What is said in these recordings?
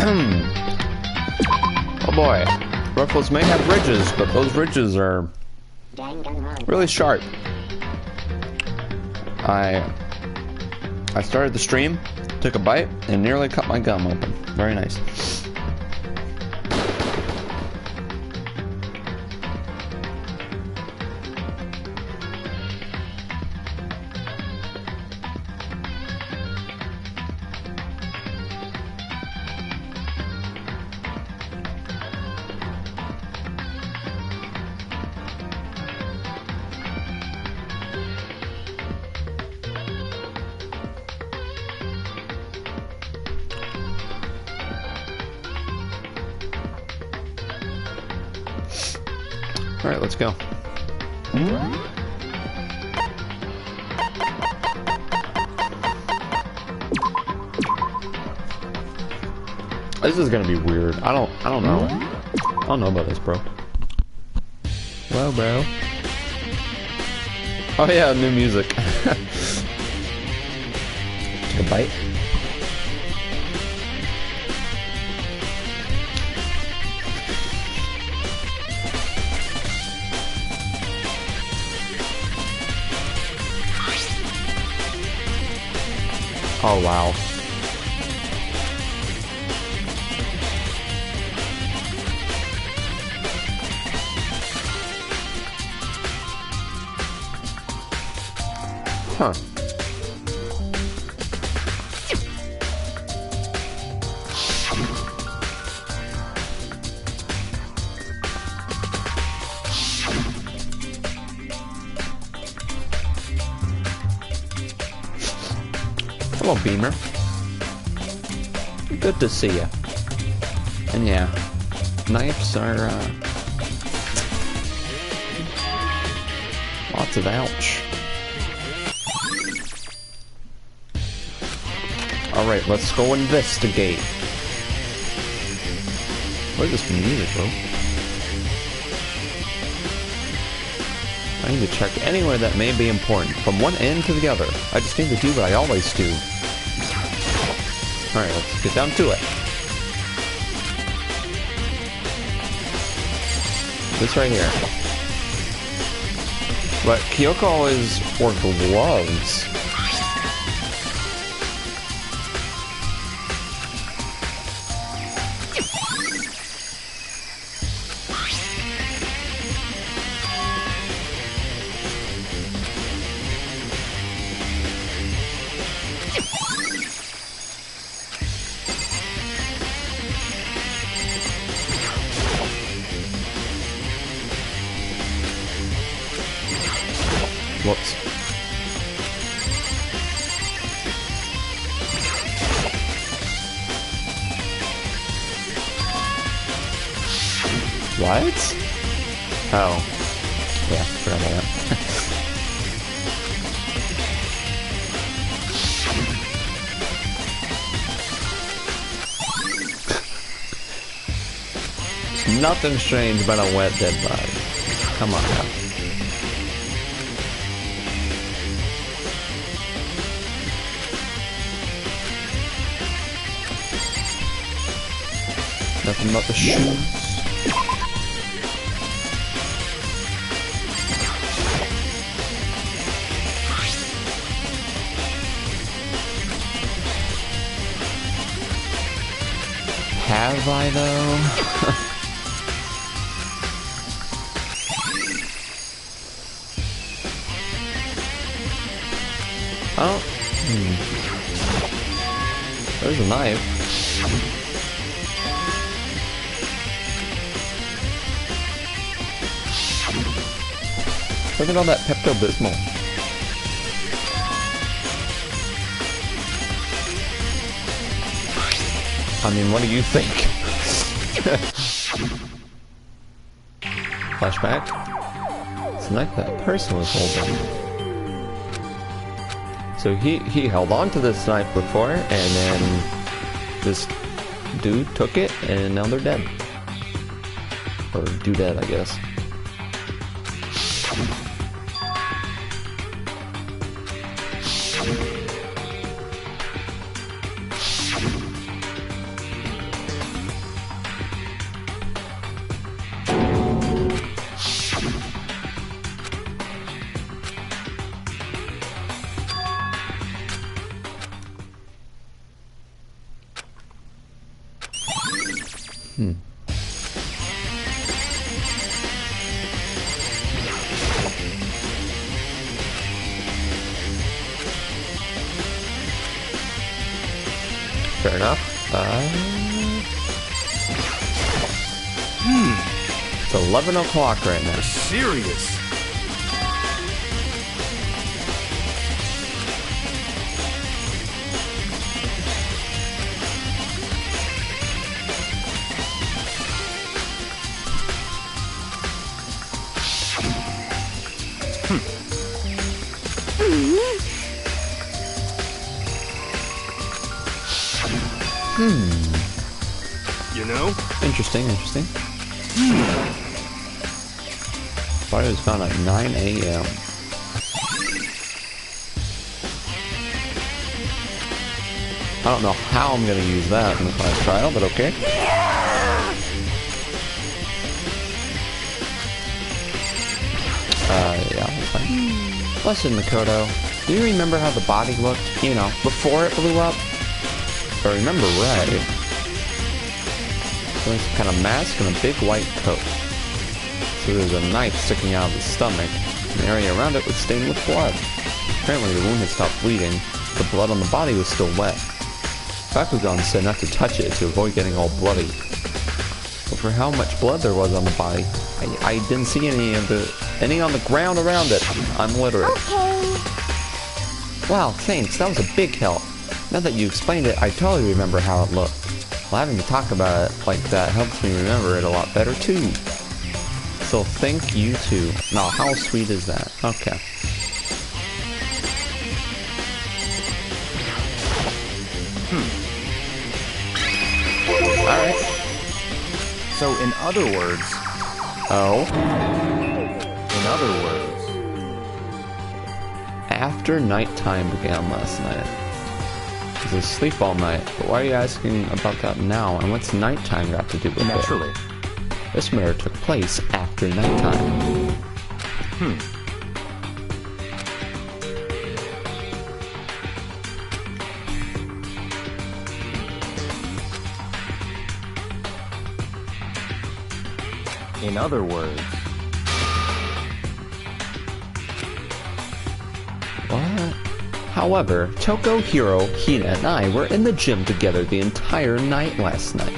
Oh boy. Ruffles may have ridges, but those ridges are really sharp. I started the stream, took a bite, and nearly cut my gum open. Very nice. Alright, let's go. This is gonna be weird. I don't know. I don't know about this, bro. Well, bro. Oh yeah, new music. Take a bite. Oh wow. Huh. Hello, Beamer. Good to see you. And yeah, knives are lots of ouch. Alright, let's go investigate. What is this music, bro? I need to check anywhere that may be important, from one end to the other. I just need to do what I always do. Alright, let's get down to it. This right here. But Kyoko always wore gloves. Whoops. What? Oh. Yeah, forgot about that. Nothing strange about a wet dead body. Come on now. Nothing but the shoes. Have I though? Oh. There's a knife. Look at all that Pepto-Bismol. I mean, what do you think? Flashback? It's like that person was holding. So he held on to this knife before, and then this dude took it, and now they're dead. Or do-dead, I guess. Fair enough. It's 11 o'clock right now. Serious. You know? Interesting. Body was found at 9 a.m. I don't know how I'm gonna use that in the class trial, but okay. Yeah, that's fine. Listen, Makoto, do you remember how the body looked, you know, before it blew up? If I remember right, wearing some kind of mask and a big white coat. So there's a knife sticking out of the stomach, and the area around it was stained with blood. Apparently the wound had stopped bleeding, but the blood on the body was still wet. Bakugan said not to touch it to avoid getting all bloody. But for how much blood there was on the body, I didn't see any on the ground around it. I'm literate. Okay. Wow, thanks, that was a big help. Now that you explained it, I totally remember how it looked. Well, having to talk about it like that helps me remember it a lot better too. So thank you too. Now, how sweet is that? Okay. Alright. So in other words... Oh? In other words... After nighttime began last night. I was asleep all night, but why are you asking about that now? And what's nighttime got to do with Naturally. it? This murder took place after nighttime. In other words... What? However, Toko, Hiro, Hina, and I were in the gym together the entire night last night.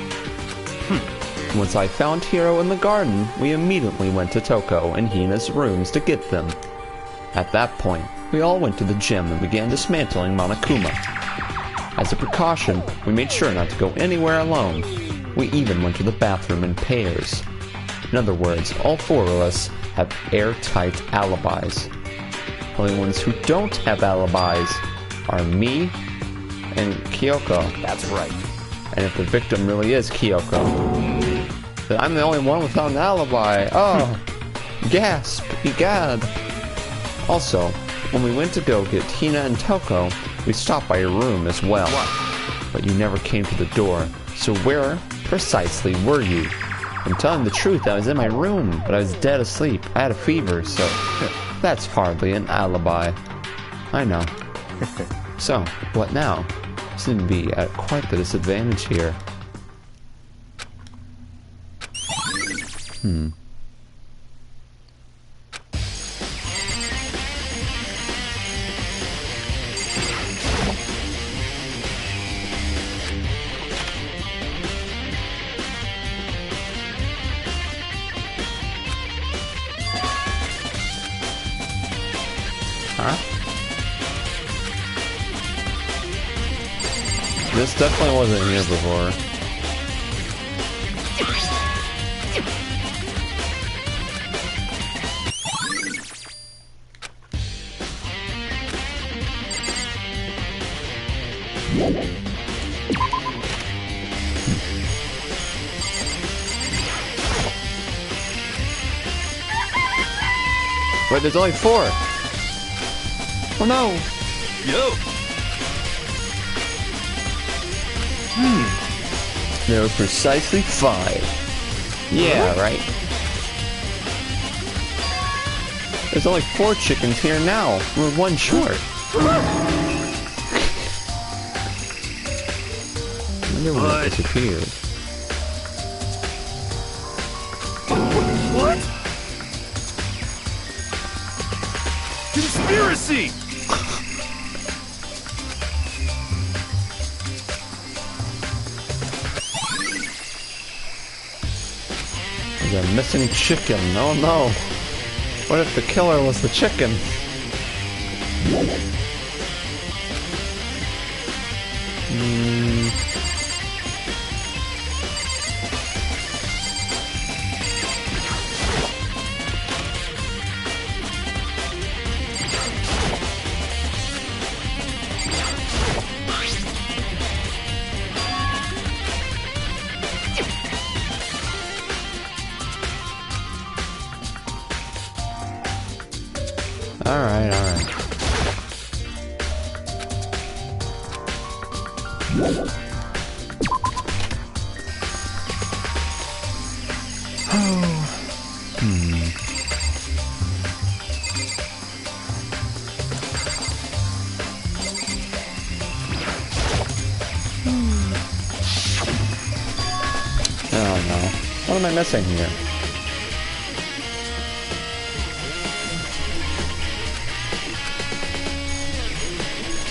Once I found Hiro in the garden, we immediately went to Toko and Hina's rooms to get them. At that point, we all went to the gym and began dismantling Monokuma. As a precaution, we made sure not to go anywhere alone. We even went to the bathroom in pairs. In other words, all four of us have airtight alibis. Only ones who don't have alibis are me and Kyoko. That's right. And if the victim really is Kyoko, then I'm the only one without an alibi. Oh, gasp, egad. Also, when we went to go get Hina and Toko, we stopped by your room as well. But you never came to the door, so where precisely were you? I'm telling the truth, I was in my room, but I was dead asleep. I had a fever, so that's hardly an alibi. I know. So, what now? Seem to be at quite the disadvantage here. Huh? This definitely wasn't here before. Wait, there's only 4. Oh no! Yo! There were precisely 5. Yeah, right. There's only 4 chickens here now. We're 1 short. I wonder when it disappeared. conspiracy! There's a missing chicken. Oh no. What if the killer was the chicken? Alright, alright. Oh no. What am I missing here?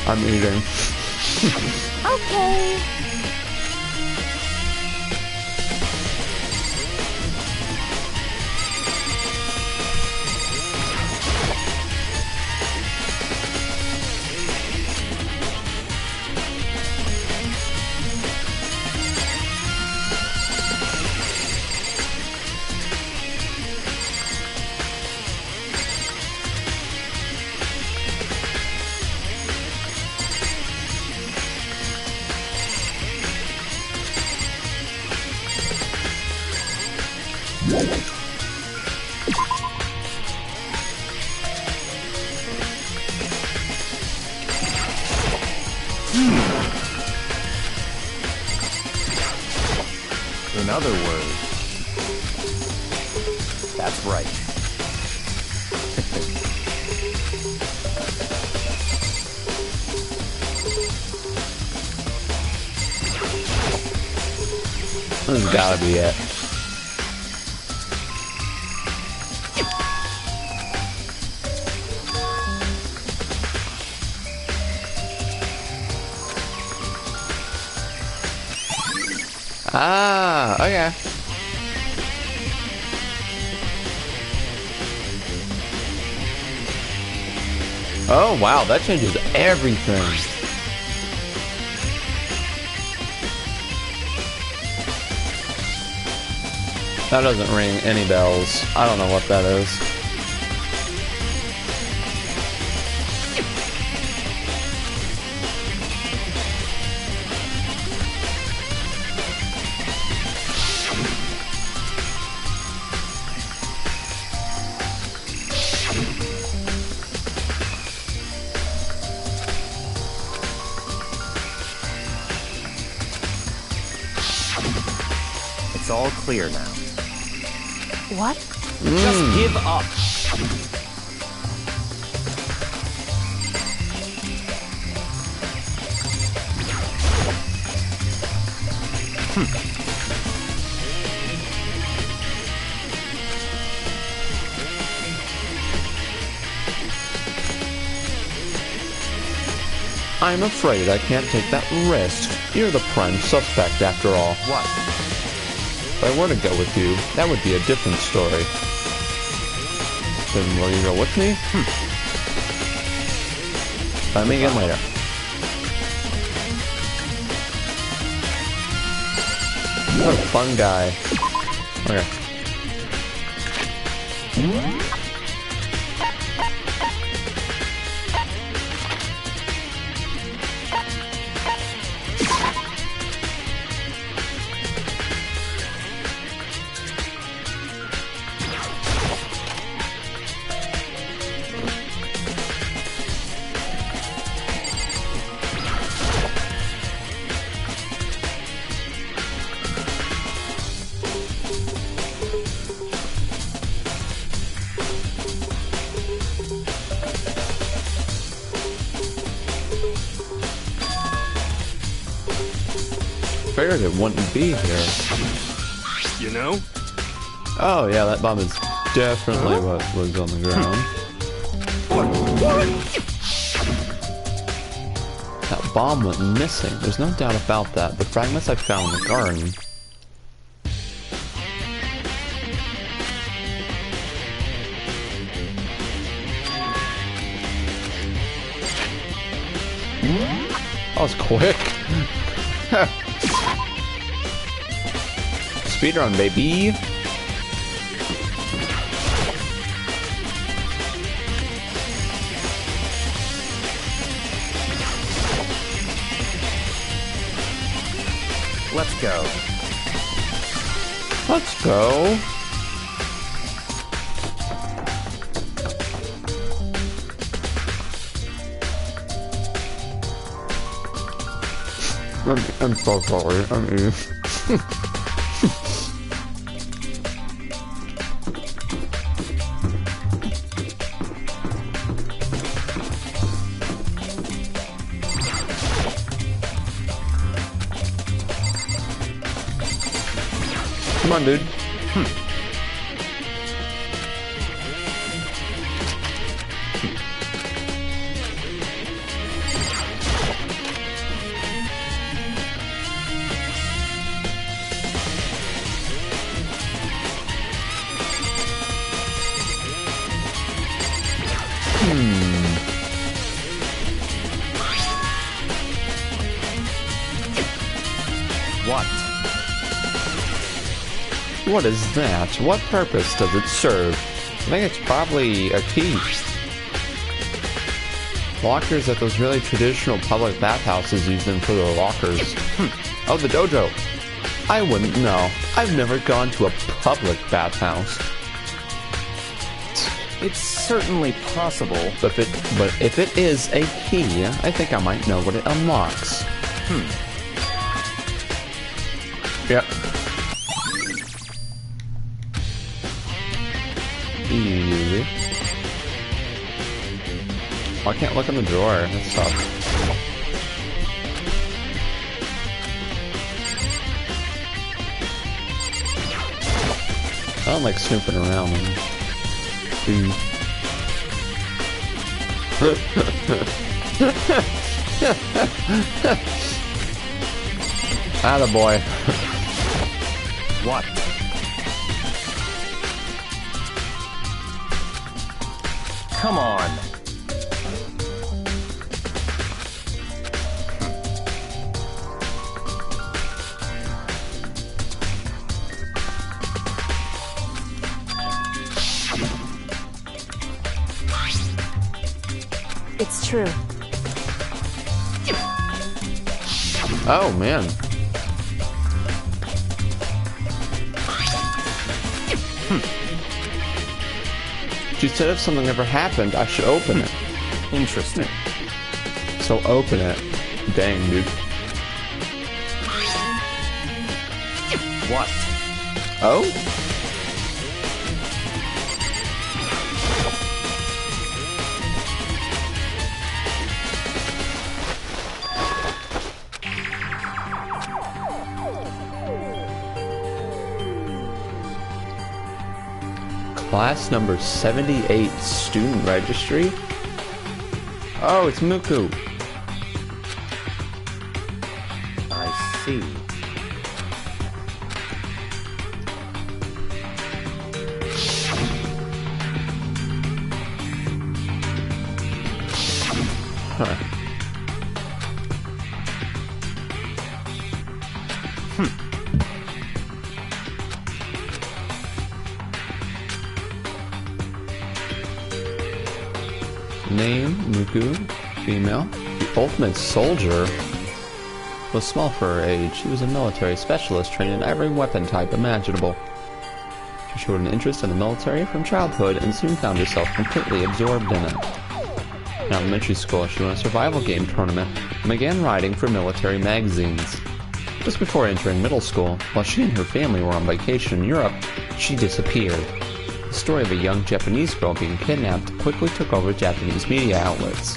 I'm eating. Okay. In other words, that's right. This has gotta be it. Ah, okay. Oh wow, that changes everything. That doesn't ring any bells. I don't know what that is. It's all clear now. What? Just give up. I'm afraid I can't take that risk. You're the prime suspect after all. What? If I were to go with you, that would be a different story. Then will you go with me? Find me again later. What a fun guy. Okay. Figured it wouldn't be here. You know? Oh yeah, that bomb is definitely what was on the ground. What? That bomb went missing. There's no doubt about that. The fragments I found in the garden. That was quick. Speedrun, baby. Let's go. Let's go. I'm so sorry. I mean... Come on, dude. What? What is that? What purpose does it serve? I think it's probably a key. Lockers at those really traditional public bathhouses use them for their lockers. Oh, the dojo. I wouldn't know. I've never gone to a public bathhouse. It's certainly possible. But if it is a key, I think I might know what it unlocks. Yep. Easy. Oh, I can't look in the drawer. That sucks. I don't like snooping around. Attaboy. What? Come on. It's true. Oh, man. She said if something ever happened, I should open it. Interesting. So open it. Dang, dude. What? Oh? Class number 78 student registry? Oh, it's Muku. I see. Huh. Name, Muku, female. The ultimate soldier was small for her age. She was a military specialist trained in every weapon type imaginable. She showed an interest in the military from childhood and soon found herself completely absorbed in it. In elementary school, she won a survival game tournament and began writing for military magazines. Just before entering middle school, while she and her family were on vacation in Europe, she disappeared. The story of a young Japanese girl being kidnapped quickly took over Japanese media outlets.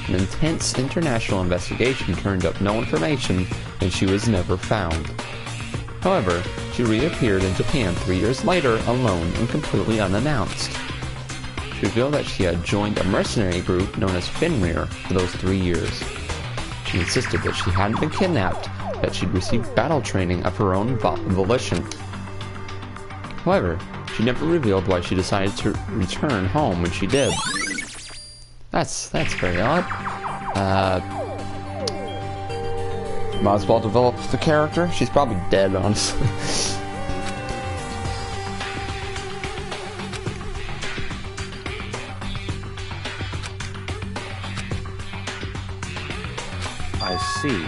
An intense international investigation turned up no information, and she was never found. However, she reappeared in Japan 3 years later, alone and completely unannounced. She She revealed that she had joined a mercenary group known as Fenrir for those 3 years. She insisted that she hadn't been kidnapped, that she'd received battle training of her own volition. However, she never revealed why she decided to return home when she did. That's very odd. Might as well develop the character. She's probably dead, honestly. I see.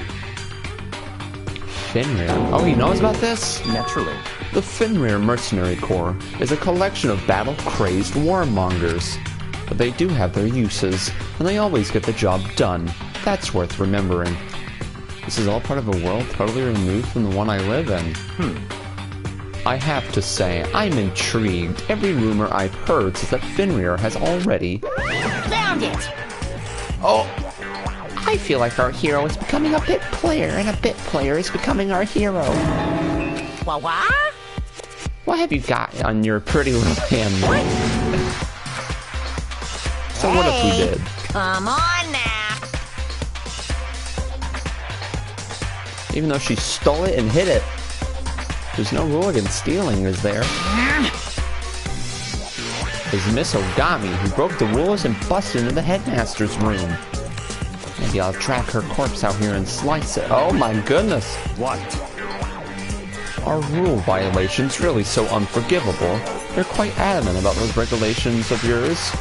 Fenrir? Oh, he knows about this? Naturally. The Fenrir Mercenary Corps is a collection of battle-crazed warmongers. But they do have their uses, and they always get the job done. That's worth remembering. This is all part of a world totally removed from the one I live in. I have to say, I'm intrigued. Every rumor I've heard says that Fenrir has already... Found it! Oh! I feel like our hero is becoming a bit player, and a bit player is becoming our hero. What? What have you got on your pretty little hand? So what if we did? Come on now! Even though she stole it and hid it. There's no rule against stealing, is there? There's Miss Ogami, who broke the rules and busted into the headmaster's room. Maybe I'll track her corpse out here and slice it. Oh my goodness! What? Are rule violations really so unforgivable? You're quite adamant about those regulations of yours.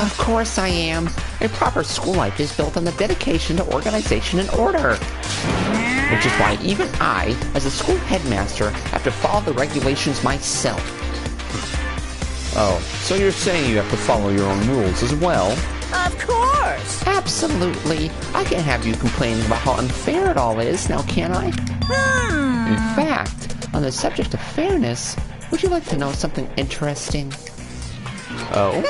Of course I am. A proper school life is built on the dedication to organization and order. Which is why even I, as a school headmaster, have to follow the regulations myself. Oh, so you're saying you have to follow your own rules as well? Of course! Absolutely. I can't have you complaining about how unfair it all is, now can I? In fact, on the subject of fairness, would you like to know something interesting? Oh?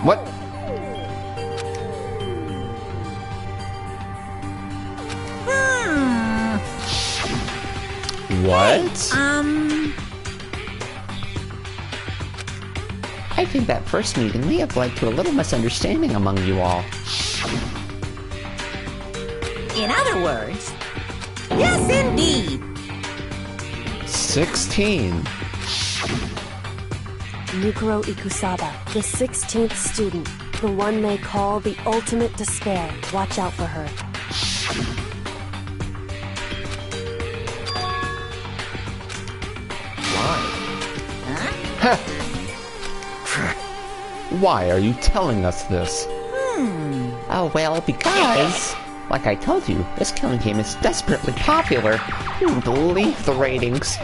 What? What? I think that first meeting may have led to a little misunderstanding among you all. In other words, yes indeed. 16. Mukuro Ikusaba, the 16th student, the one they call the ultimate despair. Watch out for her. Why? Why are you telling us this? Oh, well, because, like I told you, this killing game is desperately popular. You wouldn't believe the ratings.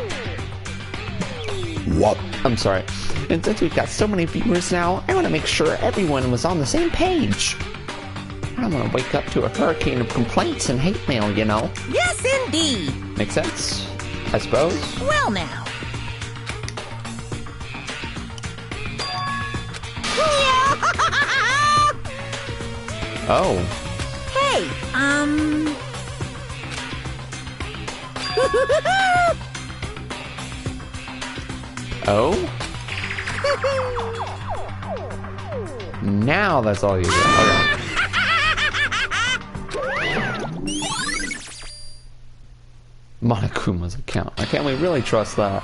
What? I'm sorry. And since we've got so many viewers now, I want to make sure everyone was on the same page. I don't want to wake up to a hurricane of complaints and hate mail, you know. Yes, indeed. Makes sense, I suppose. Well, now. Oh. Hey, Oh? Now that's all you get. Okay. Monokuma's account. Can we really trust that?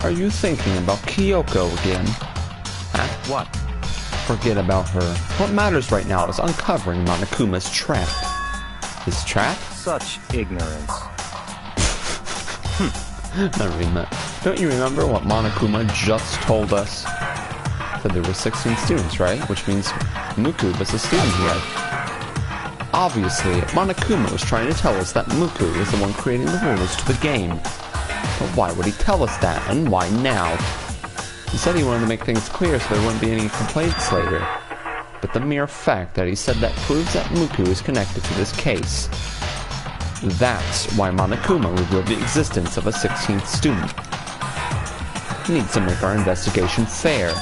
Are you thinking about Kyoko again? Huh? What? Forget about her. What matters right now is uncovering Monokuma's trap. His trap? Such ignorance. Don't you remember what Monokuma just told us? Said there were 16 students, right? Which means Muku was a student here. Obviously, Monokuma was trying to tell us that Muku was the one creating the rules to the game. But why would he tell us that, and why now? He said he wanted to make things clear so there wouldn't be any complaints later. But the mere fact that he said that proves that Muku is connected to this case. That's why Monokuma revealed the existence of a 16th student. He needs to make our investigation fair.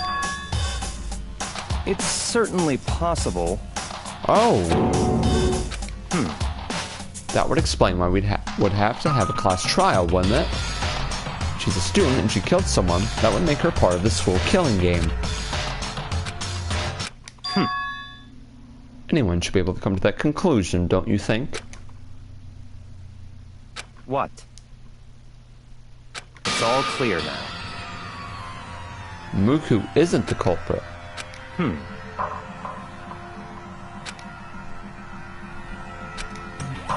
It's certainly possible. Oh. That would explain why would have to have a class trial, wouldn't it? She's a student and she killed someone. That would make her part of the school killing game. Anyone should be able to come to that conclusion, don't you think? What? It's all clear now. Muku isn't the culprit.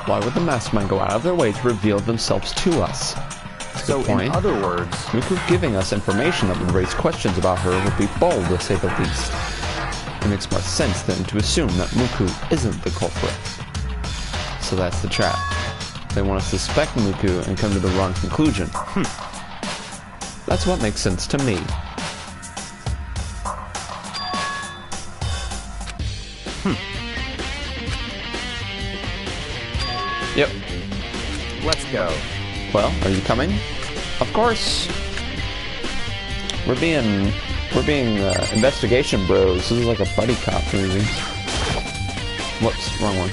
Why would the mastermind go out of their way to reveal themselves to us? So, in other words, Muku giving us information that would raise questions about her would be bold, to say the least. It makes more sense then to assume that Muku isn't the culprit. So that's the trap. They want us to suspect Muku and come to the wrong conclusion. That's what makes sense to me. Yep. let's go. Well, are you coming? Of course. We're being investigation bros. This is like a buddy cop movie. Whoops, wrong one.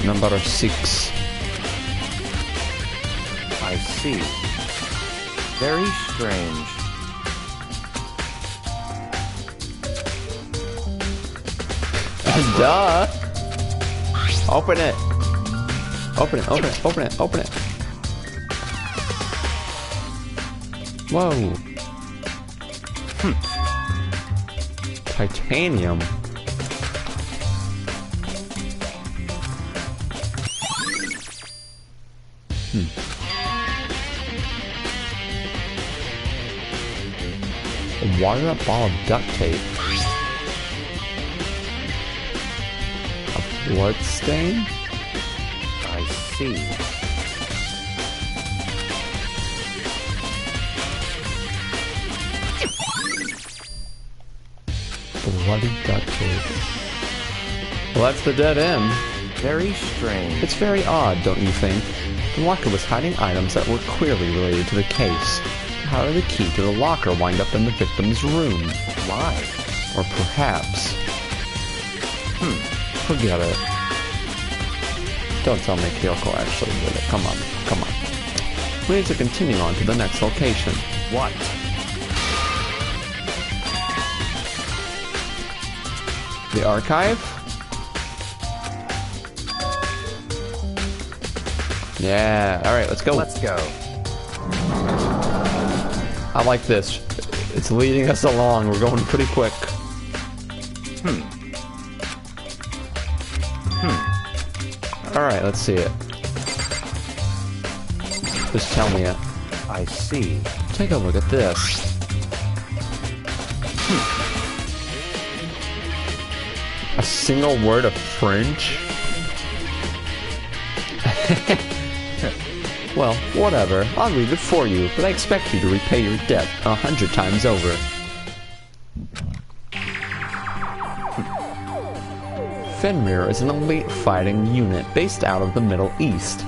Number 6. I see. Very strange. Duh! Open it! Open it, open it, open it, open it! Whoa! Titanium. A wadded up ball of duct tape. A blood stain? I see. Bloody duct tape. Well, that's the dead end. Very strange. It's very odd, don't you think? The locker was hiding items that were clearly related to the case. How did the key to the locker wind up in the victim's room? Why? Or perhaps... Forget it. Don't tell me Kyoko actually did it. Come on, come on. We need to continue on to the next location. What? The archive? Yeah, alright, let's go. Let's go. I like this. It's leading us along. We're going pretty quick. Alright, let's see it. Just tell me it. I see. Take a look at this. A single word of French? Well, whatever. I'll read it for you, but I expect you to repay your debt 100 times over. Fenrir is an elite fighting unit based out of the Middle East.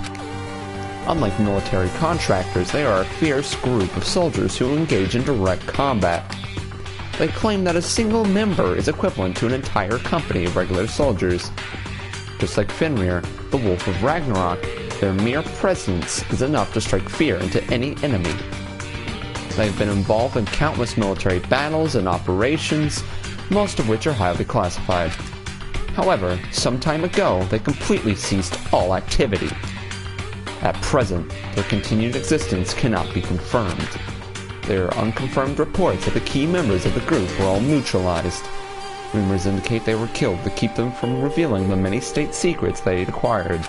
Unlike military contractors, they are a fierce group of soldiers who engage in direct combat. They claim that a single member is equivalent to an entire company of regular soldiers. Just like Fenrir, the Wolf of Ragnarok, their mere presence is enough to strike fear into any enemy. They've been involved in countless military battles and operations, most of which are highly classified. However, some time ago, they completely ceased all activity. At present, their continued existence cannot be confirmed. There are unconfirmed reports that the key members of the group were all neutralized. Rumors indicate they were killed to keep them from revealing the many state secrets they had acquired.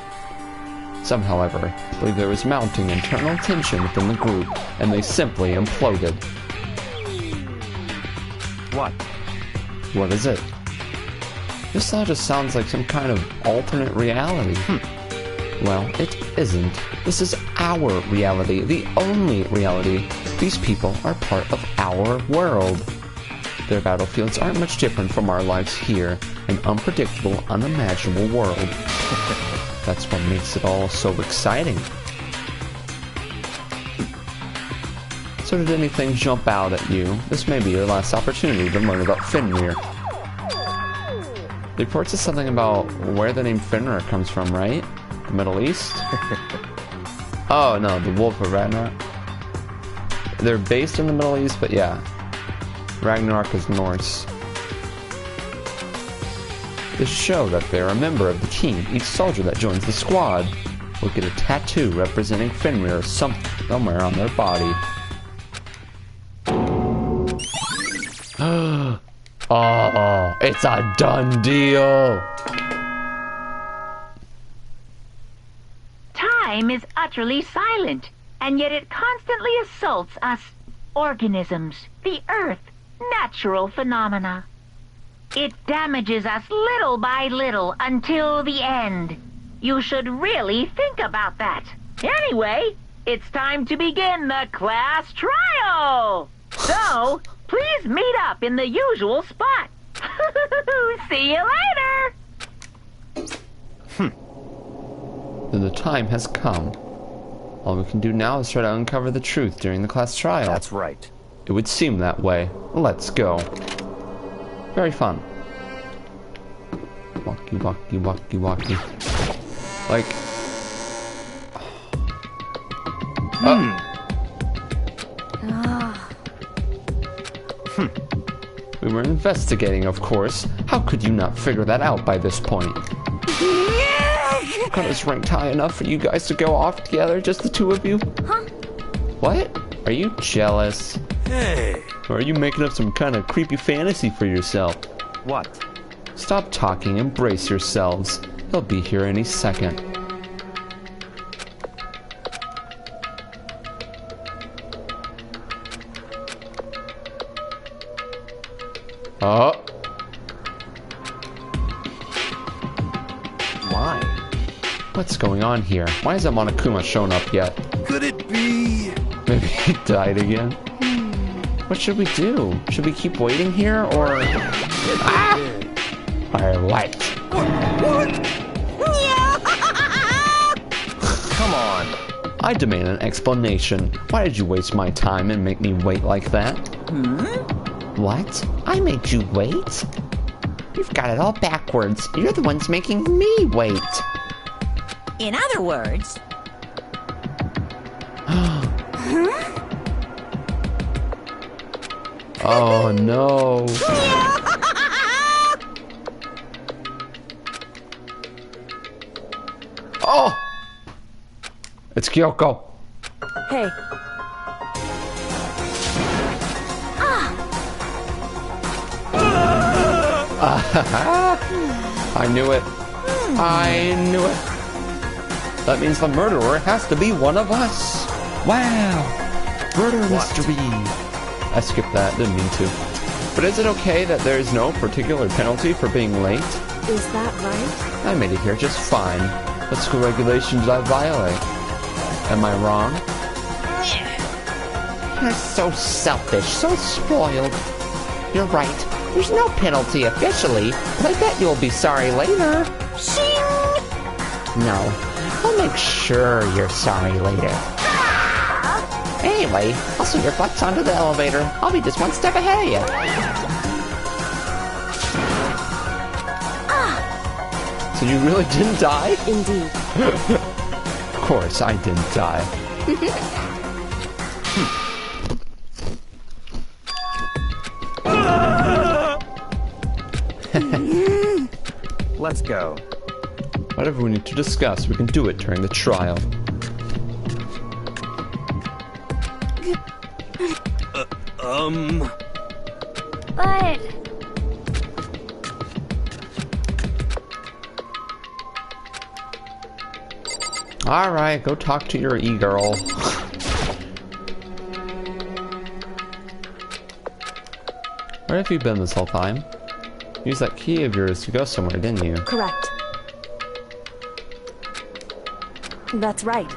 Some, however, believe there was mounting internal tension within the group, and they simply imploded. What? What is it? This all just sounds like some kind of alternate reality. Well, it isn't. This is our reality, the only reality. These people are part of our world. Their battlefields aren't much different from our lives here, an unpredictable, unimaginable world. That's what makes it all so exciting. So did anything jump out at you? This may be your last opportunity to learn about Fenrir. The report says something about where the name Fenrir comes from, right? The Middle East? Oh no, the Wolf of Ragnarok. They're based in the Middle East, but yeah. Ragnarok is Norse. This show that they're a member of the team. Each soldier that joins the squad will get a tattoo representing Fenrir somewhere on their body. Oh, it's a done deal! Time is utterly silent, and yet it constantly assaults us organisms, the Earth, natural phenomena. It damages us little by little until the end. You should really think about that. Anyway, it's time to begin the class trial. So, please meet up in the usual spot. See you later. Then the time has come. All we can do now is try to uncover the truth during the class trial. That's right. It would seem that way. Let's go. Very fun. Walkie, walkie, walkie, walkie. Like... We were investigating, of course. How could you not figure that out by this point? Got us ranked high enough for you guys to go off together, just the two of you? Huh? What? Are you jealous? Hey. Or are you making up some kind of creepy fantasy for yourself? What? Stop talking and brace yourselves. He'll be here any second. Oh. Why? What's going on here? Why hasn't Monokuma shown up yet? Could it be? Maybe he died again? What should we do? Should we keep waiting here, or... Ah! Alright. Come on. I demand an explanation. Why did you waste my time and make me wait like that? What? I made you wait? You've got it all backwards. You're the ones making me wait. In other words... Oh no. Oh! It's Kyoko. Hey, I knew it. I knew it. That means the murderer has to be one of us. Wow. Murder mystery. I skipped that, didn't mean to. But is it okay that there is no particular penalty for being late? is that right? I made it here just fine. What school regulation did I violate? Am I wrong? You're so selfish, so spoiled. You're right. There's no penalty officially, but I bet you'll be sorry later. Shing! No, I'll make sure you're sorry later. Anyway, I'll send your butts onto the elevator. I'll be just one step ahead of you. So you really didn't die? Indeed. Of course, I didn't die. Let's go. Whatever we need to discuss, we can do it during the trial. But... Alright, go talk to your e-girl. Where have you been this whole time? You used that key of yours to go somewhere, didn't you? Correct. That's right.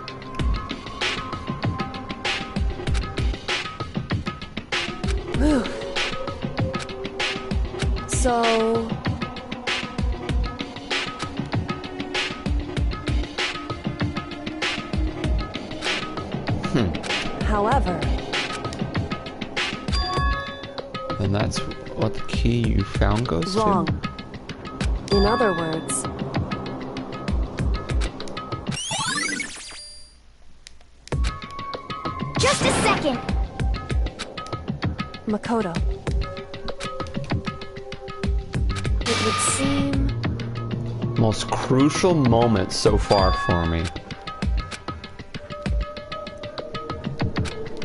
Whew. So... However... And that's what the key you found goes Wrong. to? In other words... Just a second. Makoto. It would seem... Most crucial moment so far for me.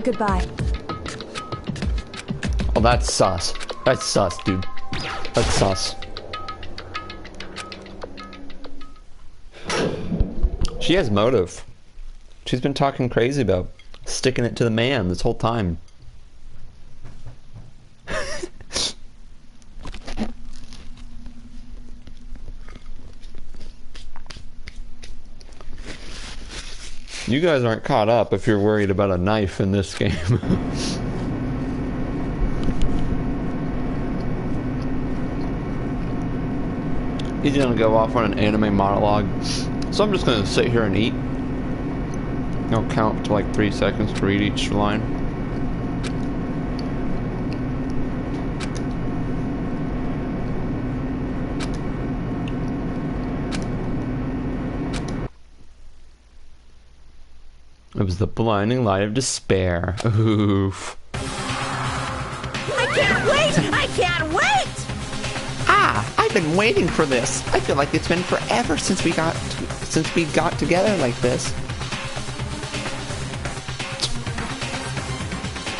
Goodbye. Oh, that's sus. That's sus, dude. That's sus. She has motive. She's been talking crazy about sticking it to the man this whole time. You guys aren't caught up if you're worried about a knife in this game. He's gonna go off on an anime monologue, so I'm just gonna sit here and eat. I'll count to like 3 seconds to read each line. It was the blinding light of despair. Oof. I can't wait! I can't wait! Ah, I've been waiting for this. I feel like it's been forever since we got together like this.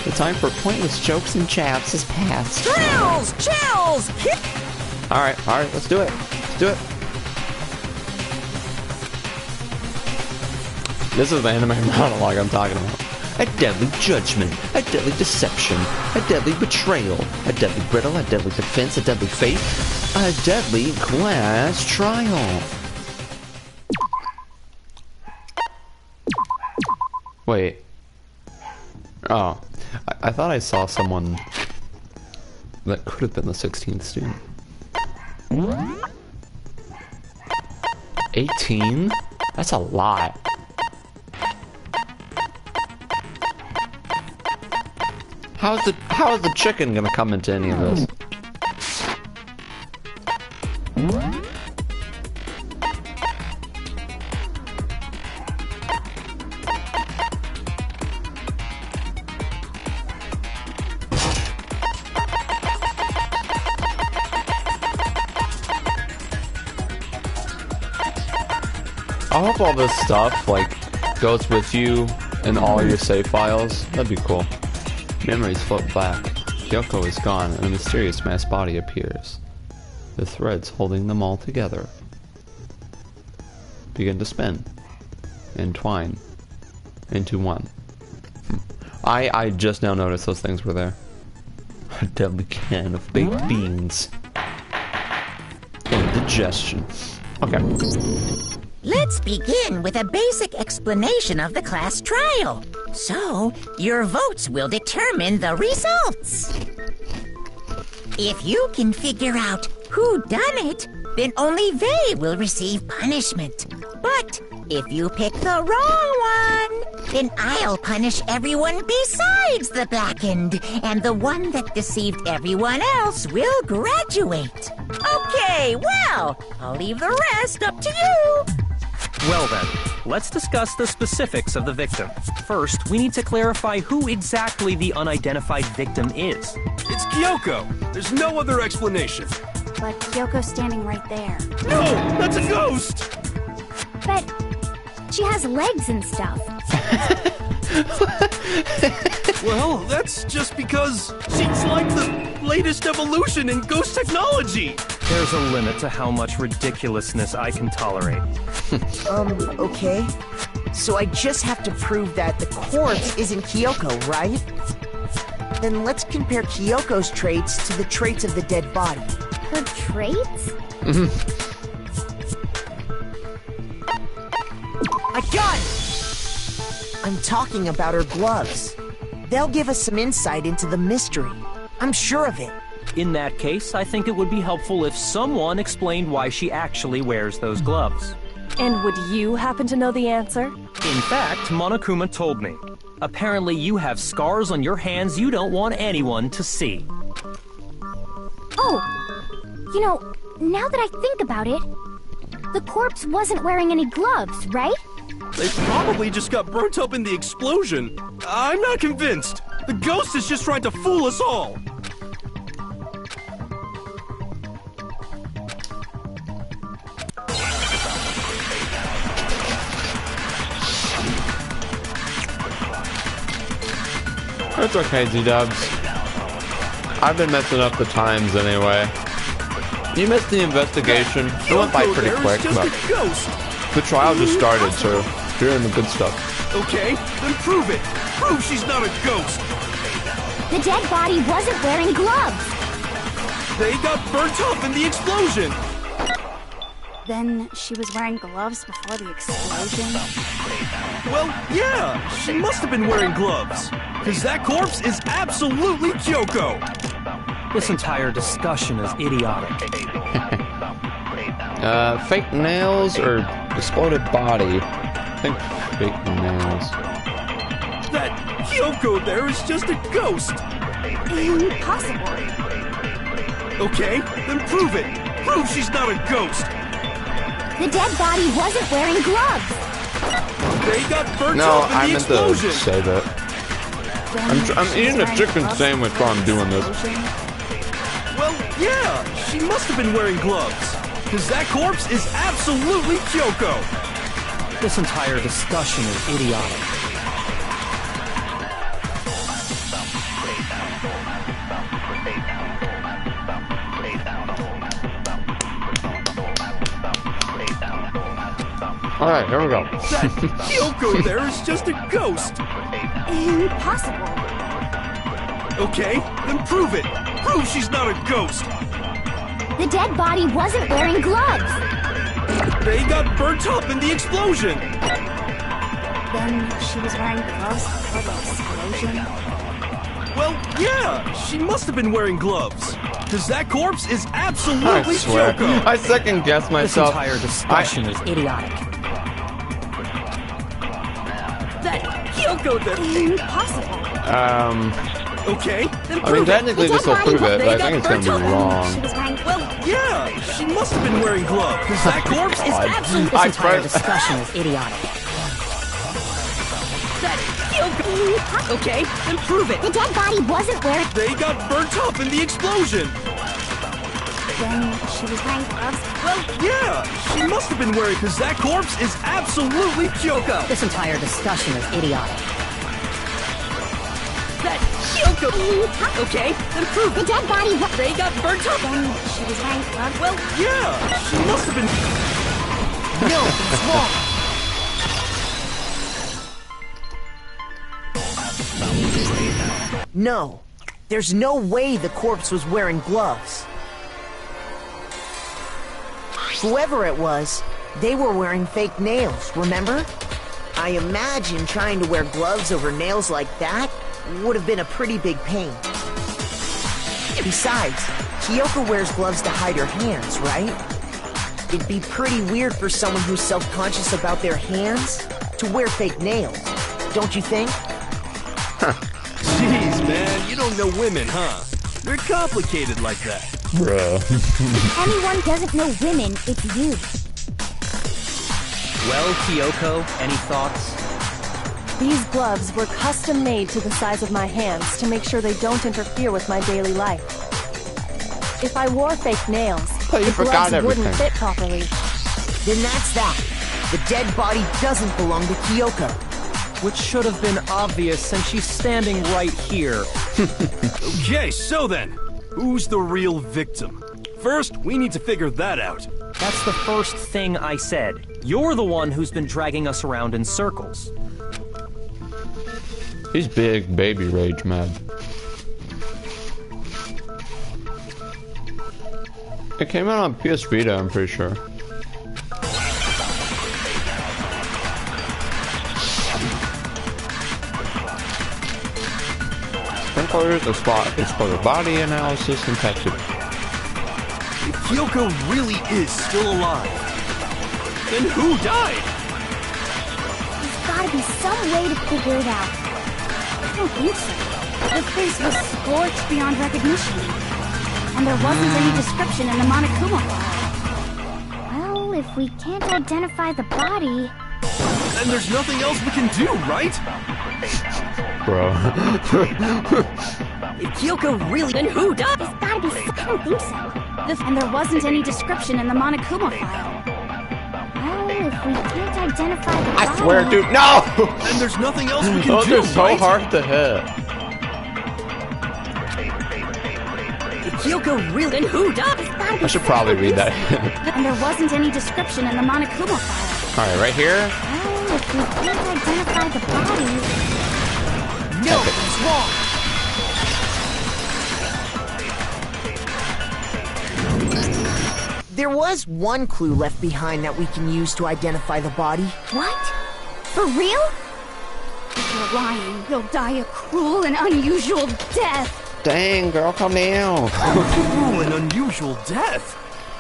The time for pointless jokes and jabs has passed. Chills! Chills! Alright, let's do it. Let's do it. This is the anime monologue I'm talking about. A deadly judgment, a deadly deception, a deadly betrayal, a deadly riddle, a deadly defense, a deadly fate, a deadly class trial. Wait. Oh. I thought I saw someone that could have been the 16th student. 18? That's a lot. How is the chicken gonna come into any of this? I hope all this stuff, like, goes with you in all your save files. That'd be cool. Memories float back. Kyoko is gone, and a mysterious mass body appears. The threads holding them all together begin to spin, entwine into one. I just now noticed those things were there. A deadly can of baked beans. Indigestion. Okay. Let's begin with a basic explanation of the class trial. So, your votes will determine the results. If you can figure out who done it, then only they will receive punishment. But if you pick the wrong one, then I'll punish everyone besides the blackened, and the one that deceived everyone else will graduate. Okay, well, I'll leave the rest up to you. Well then, let's discuss the specifics of the victim. First, we need to clarify who exactly the unidentified victim is. It's Kyoko! There's no other explanation. But Kyoko's standing right there. No! That's a ghost! But she has legs and stuff. Well, that's just because she's like the latest evolution in ghost technology! There's a limit to how much ridiculousness I can tolerate. Okay. So I just have to prove that the corpse isn't Kyoko, right? Then let's compare Kyoko's traits to the traits of the dead body. Her traits? I got it! I'm talking about her gloves. They'll give us some insight into the mystery. I'm sure of it. in that case, I think it would be helpful if someone explained why she actually wears those gloves. And would you happen to know the answer? In fact, Monokuma told me. Apparently you have scars on your hands you don't want anyone to see. Oh, you know, now that I think about it, the corpse wasn't wearing any gloves, right? They probably just got burnt up in the explosion. I'm not convinced. The ghost is just trying to fool us all. It's okay, Z-Dubs. I've been messing up the times anyway. You missed the investigation. It went by pretty quick, but the trial just started, so you're in the good stuff. Okay, then prove it. Prove she's not a ghost. The dead body wasn't wearing gloves. They got burnt up in the explosion. Then she was wearing gloves before the explosion? Well, yeah, she must have been wearing gloves. Because that corpse is absolutely Kyoko. This entire discussion is idiotic. Fake nails or exploded body? I think fake nails. That Kyoko there is just a ghost. Impossible. Okay, then prove it. Prove she's not a ghost. The dead body wasn't wearing gloves. They got burnt No, up in I the meant explosion. to say that. I'm eating a chicken sandwich while I'm doing this. Well, yeah, she must have been wearing gloves. Because that corpse is absolutely Kyoko. This entire discussion is idiotic. Alright, here we go. That Kyoko there is just a ghost. Impossible. Okay, then prove it. Prove she's not a ghost. The dead body wasn't wearing gloves. They got burnt up in the explosion. Then she was wearing gloves before the explosion? Well, yeah, she must have been wearing gloves. Because that corpse is I absolutely swear. Kyoko. I second guess This myself. entire discussion is idiotic. That Kyoko there. Impossible. Okay, then I mean, prove it. technically this will prove it, but I think it's gonna be wrong. She was wearing Well, yeah, she must have been wearing gloves. Because that corpse is absolutely... This entire discussion is idiotic. That Kyoko. Okay, then prove it. The dead body wasn't wearing... They got burnt up in the explosion. Then she was wearing gloves? Well, yeah, she must have been wearing... Because that corpse is absolutely Kyoko. This entire discussion is idiotic. That Kyoko. Okay, then prove The it. dead body... They got burnt up. Then she was wearing gloves? Well, yeah, she must have been... No, it's wrong. No, there's no way the corpse was wearing gloves. Whoever it was, they were wearing fake nails, remember? I imagine trying to wear gloves over nails like that would have been a pretty big pain. Besides, Kyoko wears gloves to hide her hands, right? It'd be pretty weird for someone who's self-conscious about their hands to wear fake nails, don't you think? Jeez, man, you don't know women, huh? They're complicated like that. Bruh. If anyone doesn't know women, it's you. Well, Kyoko, any thoughts? These gloves were custom made to the size of my hands to make sure they don't interfere with my daily life. If I wore fake nails, Oh, you the forgot gloves wouldn't everything. fit properly. Then that's that. The dead body doesn't belong to Kyoko. Which should have been obvious since she's standing right here. Okay, so then, who's the real victim? First, we need to figure that out. That's the first thing I said. You're the one who's been dragging us around in circles. He's big baby rage mad. It came out on PS Vita, I'm pretty sure. disclosure, explore body analysis and tattoo. If Kyoko really is still alive, then who died? There's gotta be some way to figure it out. I don't think so. The face was scorched beyond recognition. And there wasn't any description in the Monokuma file. Well, if we can't identify the body... Then there's nothing else we can do, right? Bro. If Kyoko really... Then who died? There's gotta be... I don't think so. And there wasn't any description in the Monokuma file. Well, if we can't identify the body... I swear, dude, no! And there's nothing else we can Those do, are so right? hard to hit. If Kyoko really... Then who died? I should probably read that. And there wasn't any description in the Monokuma file. Alright, right here. Well, if we can't identify the body... No, he's wrong. There was one clue left behind that we can use to identify the body. What? For real? If you're lying, you'll die a cruel and unusual death. Dang, girl, calm down. Cruel and unusual death.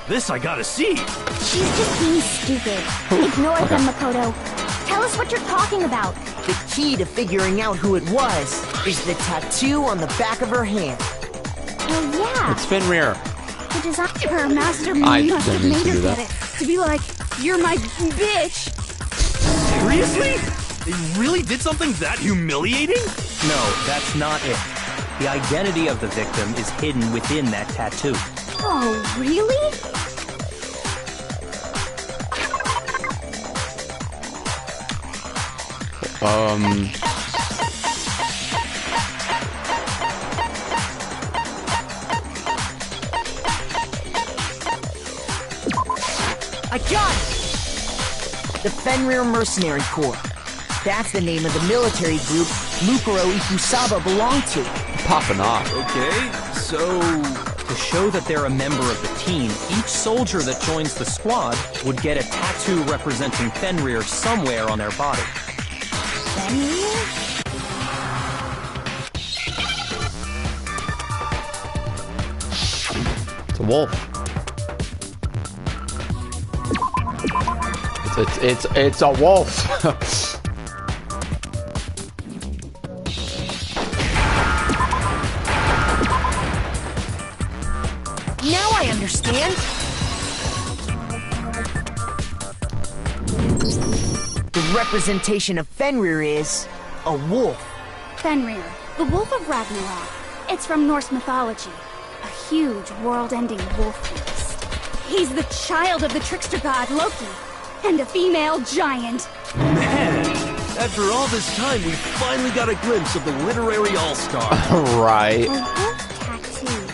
This I gotta see. She's just being stupid. Ignore them, Makoto. Tell us what you're talking about. The key to figuring out who it was is the tattoo on the back of her hand. Oh, yeah. It's Fenrir. The designer, her mastermind I must have didn't made mean to her do get that. it. To be like, you're my bitch. Seriously? They really did something that humiliating? No, that's not it. The identity of the victim is hidden within that tattoo. Oh, really? I got it! The Fenrir Mercenary Corps. That's the name of the military group Mukuro Ikusaba belonged to. Popping off. Okay, so... To show that they're a member of the team, each soldier that joins the squad would get a tattoo representing Fenrir somewhere on their body. Fenrir? It's a wolf. It's a wolf. Now I understand. The representation of Fenrir is a wolf. Fenrir, the Wolf of Ragnarok. It's from Norse mythology. A huge, world-ending wolf beast. He's the child of the trickster god Loki, and a female giant. Man, after all this time, we finally got a glimpse of the literary all-star. Right. A wolf tattoo.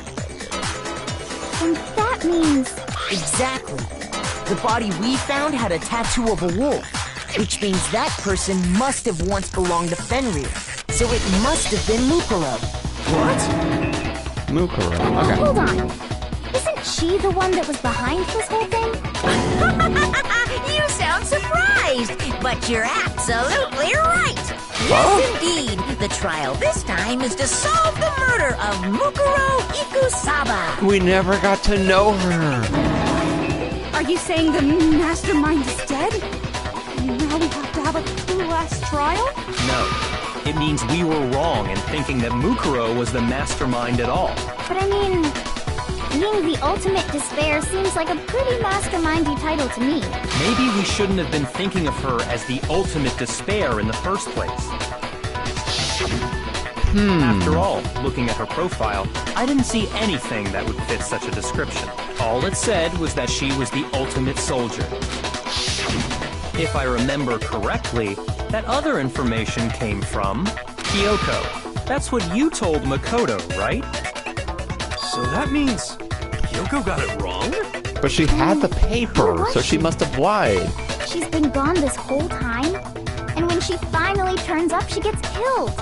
And that means... Exactly. The body we found had a tattoo of a wolf, which means that person must have once belonged to Fenrir. So it must have been Mukuro. What? Mukuro. Okay. Hold on. Isn't she the one that was behind this whole thing? You sound surprised, but you're absolutely right. Yes, indeed. The trial this time is to solve the murder of Mukuro Ikusaba. We never got to know her. Are you saying the mastermind is dead? And now we have to have a true last trial? No. It means we were wrong in thinking that Mukuro was the mastermind at all. But I mean, being the ultimate despair seems like a pretty mastermindy title to me. Maybe we shouldn't have been thinking of her as the ultimate despair in the first place. After all, looking at her profile, I didn't see anything that would fit such a description. All it said was that she was the ultimate soldier. If I remember correctly, that other information came from Kyoko. That's what you told Makoto, right? So that means Kyoko got it wrong? But she had the paper, so she must have lied. She's been gone this whole time, and when she finally turns up, she gets killed.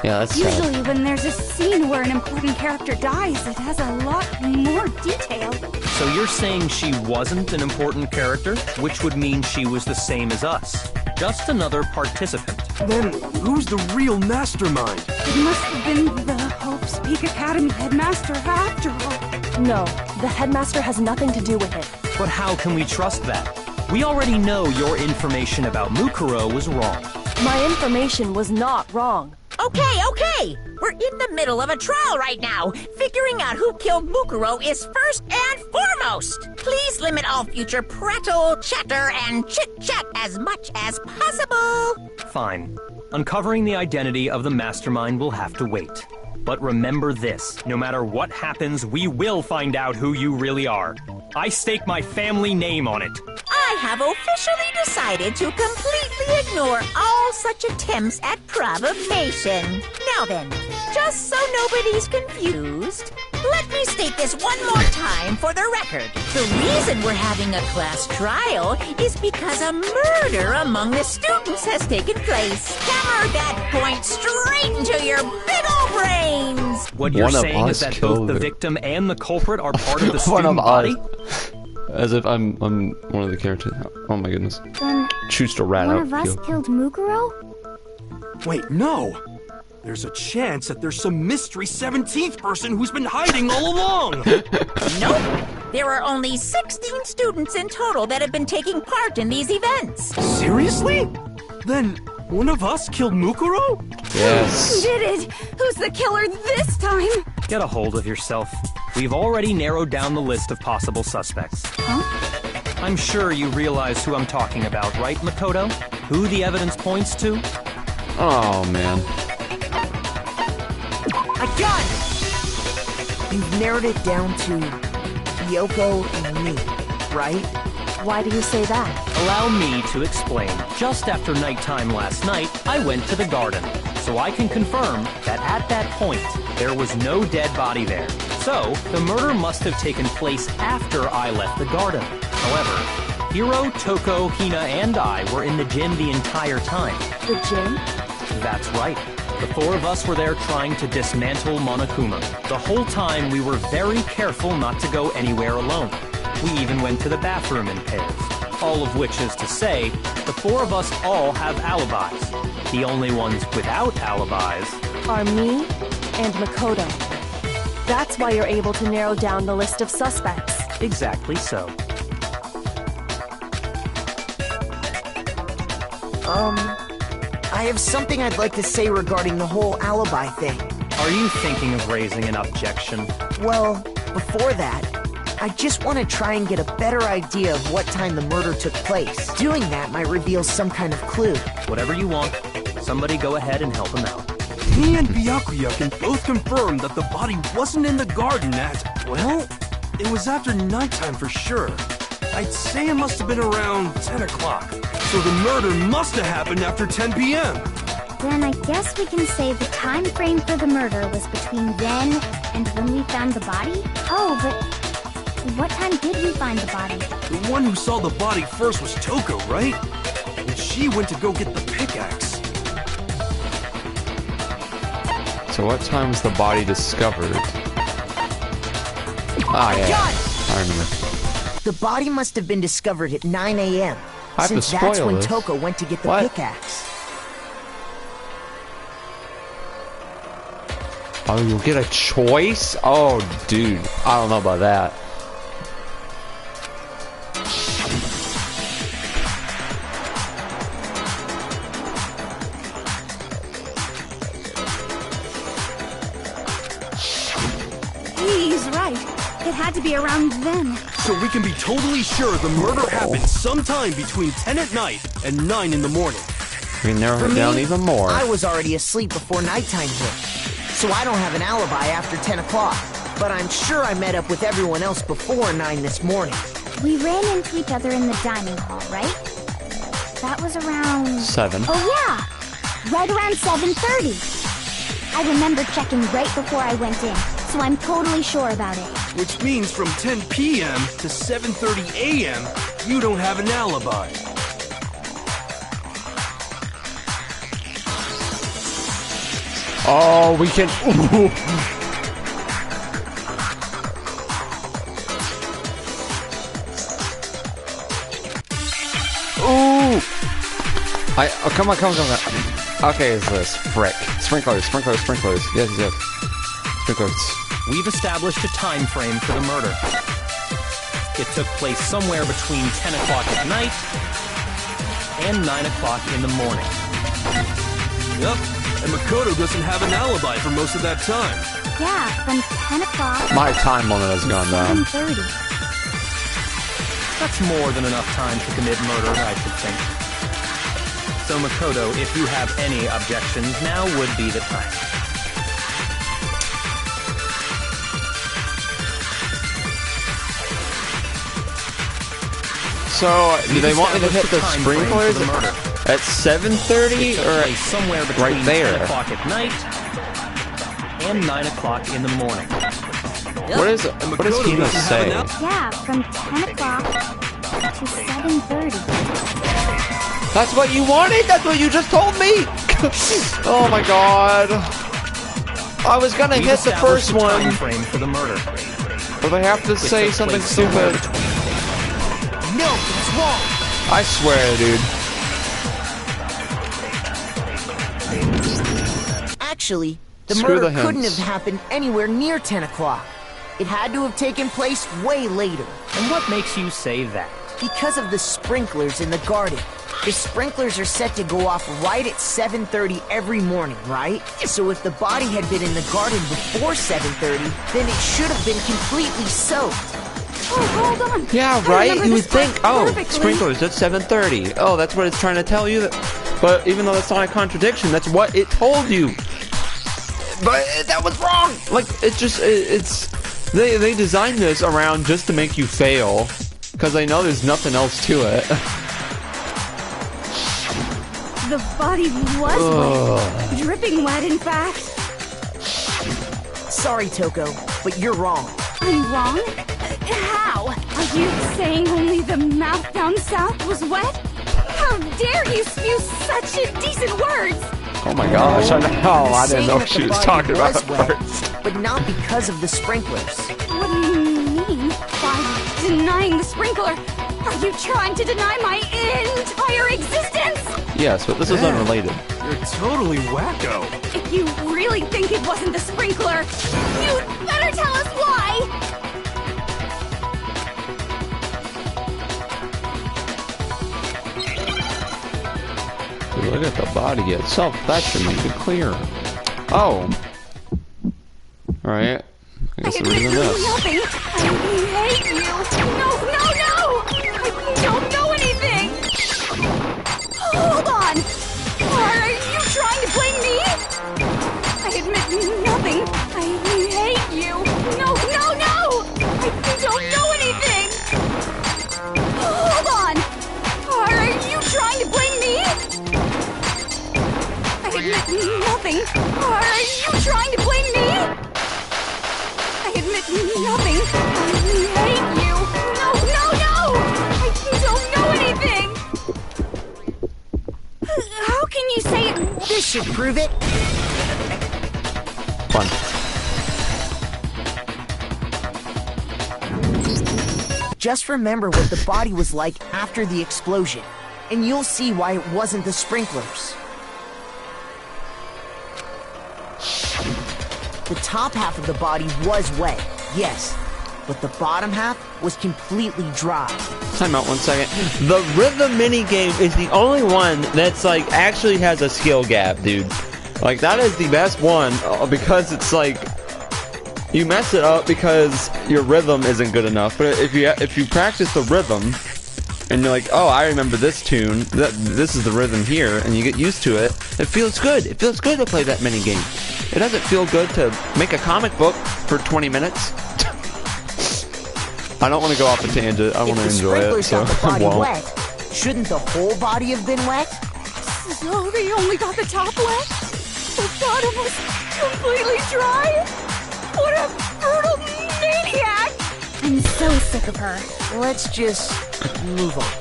Yeah, that's sad. Usually when there's a scene where an important character dies, it has a lot more detail. So you're saying she wasn't an important character, which would mean she was the same as us. Just another participant. Then who's the real mastermind? It must have been the whole Peak Academy headmaster after all. No, the headmaster has nothing to do with it. But how can we trust that? We already know your information about Mukuro was wrong. My information was not wrong. Okay. We're in the middle of a trial right now. Figuring out who killed Mukuro is first and foremost. Please limit all future prattle, chatter, and chit-chat as much as possible. Fine. Uncovering the identity of the mastermind will have to wait. But remember this, no matter what happens, we will find out who you really are. I stake my family name on it. I have officially decided to completely ignore all such attempts at provocation. Now then, just so nobody's confused, let me state this one more time for the record. The reason we're having a class trial is because a murder among the students has taken place. Hammer that point straight into your big old brains! What you're One of saying is us that both killed the it. victim and the culprit are part of the One of student body? us. As if I'm one of the characters. Oh my goodness. Then Choose to rat one out. of us kill. killed Mukuro? Wait, no! There's a chance that there's some mystery 17th person who's been hiding all along! Nope! There are only 16 students in total that have been taking part in these events. Seriously? Then one of us killed Mukuro? Who Yes. did it? Who's the killer this time? Get a hold of yourself. We've already narrowed down the list of possible suspects. Huh? I'm sure you realize who I'm talking about, right, Makoto? Who the evidence points to? Oh man. I got it! You've narrowed it down to Kyoko and me, right? Why do you say that? Allow me to explain. Just after nighttime last night, I went to the garden. So I can confirm that at that point, there was no dead body there. So, the murder must have taken place after I left the garden. However, Hiro, Toko, Hina, and I were in the gym the entire time. The gym? That's right. The four of us were there trying to dismantle Monokuma. The whole time we were very careful not to go anywhere alone. We even went to the bathroom in pairs. All of which is to say, the four of us all have alibis. The only ones without alibis Are me and Makoto. That's why you're able to narrow down the list of suspects. exactly so. I have something I'd like to say regarding the whole alibi thing. Are you thinking of raising an objection? Well, before that, I just want to try and get a better idea of what time the murder took place. Doing that might reveal some kind of clue. Whatever you want. Somebody go ahead and help him out. Me and Byakuya can both confirm that the body wasn't in the garden at, well, it was after nighttime for sure. I'd say it must have been around 10 o'clock. So the murder must have happened after 10 p.m. Then I guess we can say the time frame for the murder was between then and when we found the body? Oh, but what time did we find the body? The one who saw the body first was Toko, right? And she went to go get the pickaxe. So what time was the body discovered? Ah, yeah. Got it! I remember. The body must have been discovered at 9 a.m. I have to Since that's spoil when this. Toko went to get the What? pickaxe. Oh, you'll get a choice? Oh, dude. I don't know about that. He's right. It had to be around then. So we can be totally sure the murder happened sometime between 10 at night and 9 in the morning. We can narrow For it down me, even more. I was already asleep before nighttime hit. So I don't have an alibi after 10 o'clock. But I'm sure I met up with everyone else before 9 this morning. We ran into each other in the dining hall, right? That was around... 7. Oh yeah! Right around 7:30. I remember checking right before I went in, so I'm totally sure about it. Which means from 10 p.m. to 7:30 a.m., you don't have an alibi. Oh, we can. Ooh. Ooh. Oh, come on. Okay, it's this. Frick. Sprinklers. Yes. Sprinklers. We've established a time frame for the murder. It took place somewhere between 10 o'clock at night and 9 o'clock in the morning. Yep, and Makoto doesn't have an alibi for most of that time. Yeah, from 10 o'clock My time limit has gone down. 7:30. That's more than enough time to commit murder, I should think. So Makoto, if you have any objections, now would be the time. So, do they want me to hit the Time frame for sprinklers the murder. at 7:30 It took or place somewhere between right 10 there? o'clock at night and 9 o'clock in the morning. What does Hina say? Yeah, from 10 o'clock to 7:30. That's what you wanted? That's what you just told me? Oh my god. I was gonna We've hit the established first a time one, frame for the murder. but I have to It say took something place somewhere stupid. between- No, it's wrong. I swear, dude. Actually, the Screw murder the couldn't hints. have happened anywhere near 10 o'clock. It had to have taken place way later. And what makes you say that? Because of the sprinklers in the garden. The sprinklers are set to go off right at 7:30 every morning, right? So if the body had been in the garden before 7:30, then it should have been completely soaked. Oh, hold on. Yeah, I right? remember You this would think, part oh, perfectly. sprinklers at 7:30. Oh, that's what it's trying to tell you. But even though that's not a contradiction, that's what it told you. But that was wrong. Like, it's they designed this around just to make you fail, because they know there's nothing else to it. The body was wet. Dripping wet, in fact. Sorry, Toko, but you're wrong. I'm wrong? How? Are you saying only the mouth down south was wet? How dare you spew such indecent words? Oh my gosh, I know. I'm I didn't saying know that she the was body talking about was it wet, first. but not because of the sprinklers. What do you mean by denying the sprinkler? Are you trying to deny my entire existence? Yes, but this is unrelated. You're totally wacko. If you really think it wasn't the sprinkler, you'd better tell us why! Look at the body itself. That should make it clear. Oh. Alright. I guess the reason this. Nothing. I hate you. No, no, no! I don't know anything! Hold on! Are you trying to blame me? I admit nothing. I hate you. No, no, no! I don't know anything! Hold on! Are you trying to blame me? I admit nothing. Are you trying to blame me? I admit nothing. I hate you. No, no, no! I don't know anything! How can you say it? This should prove it. Fun. Just remember what the body was like after the explosion, and you'll see why it wasn't the sprinklers. The top half of the body was wet, yes, but the bottom half was completely dry. Time out 1 second. The rhythm mini game is the only one that's like actually has a skill gap, dude. Like that is the best one because it's like you mess it up because your rhythm isn't good enough. But if you practice the rhythm and you're like, oh, I remember this tune, this is the rhythm here, and you get used to it, it feels good. It feels good to play that mini game. It doesn't feel good to make a comic book for 20 minutes. I don't want to go off a tangent. I want to enjoy it, so If the sprinklers got the I body won't. wet, shouldn't the whole body have been wet? So they only got the top wet? The bottom was completely dry? What a brutal maniac! I'm so sick of her. Let's just move on.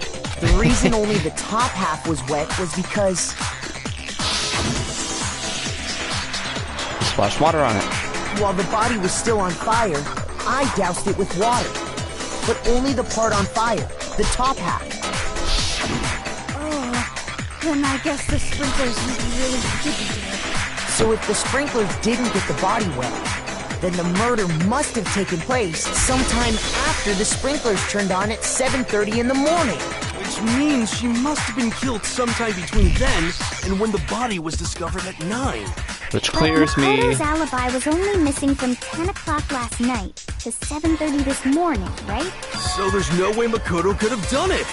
The reason only the top half was wet was because Splash water on it. while the body was still on fire, I doused it with water. But only the part on fire, the top half. Oh, then I guess the sprinklers really didn't do it. So if the sprinklers didn't get the body wet, then the murder must have taken place sometime after the sprinklers turned on at 7:30 in the morning. Which means she must have been killed sometime between then and when the body was discovered at 9. Which clears me. Makoto's alibi was only missing from 10 o'clock last night to 7:30 this morning, right? So there's no way Makoto could have done it.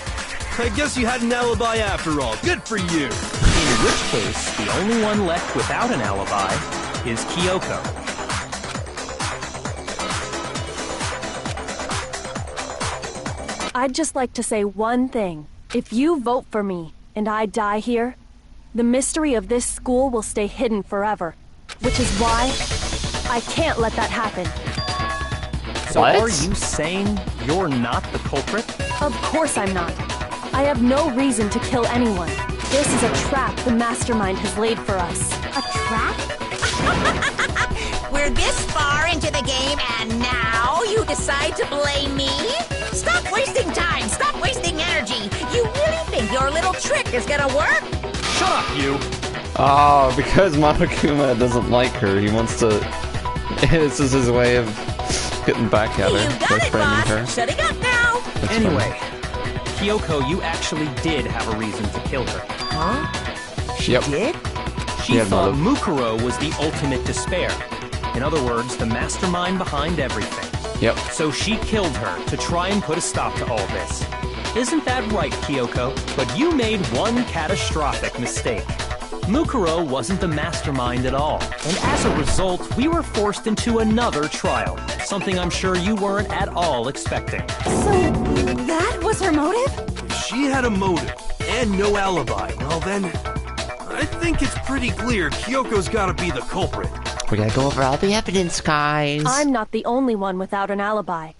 I guess you had an alibi after all. Good for you. In which case, the only one left without an alibi is Kyoko. I'd just like to say one thing. If you vote for me, and I die here, the mystery of this school will stay hidden forever. Which is why I can't let that happen. So What? are you saying you're not the culprit? Of course I'm not. I have no reason to kill anyone. This is a trap the mastermind has laid for us. A trap? We're this far into the game and now you decide to blame me? Stop wasting time! Stop wasting energy! You really think your little trick is gonna work? Shut up, you! Oh, because Monokuma doesn't like her, he wants to... This is his way of getting back at her You by got it, framing boss! her. Shutting up now! That's Anyway, Kyoko, you actually did have a reason to kill her. Huh? She Yep. did? She had thought motive. Mukuro was the ultimate despair. In other words, the mastermind behind everything. Yep. So she killed her to try and put a stop to all this. Isn't that right, Kyoko? But you made one catastrophic mistake. Mukuro wasn't the mastermind at all, and as a result, we were forced into another trial, something I'm sure you weren't at all expecting. So, that was her motive? If she had a motive and no alibi, well then, I think it's pretty clear Kyoko's gotta be the culprit. We gotta go over all the evidence, guys. I'm not the only one without an alibi.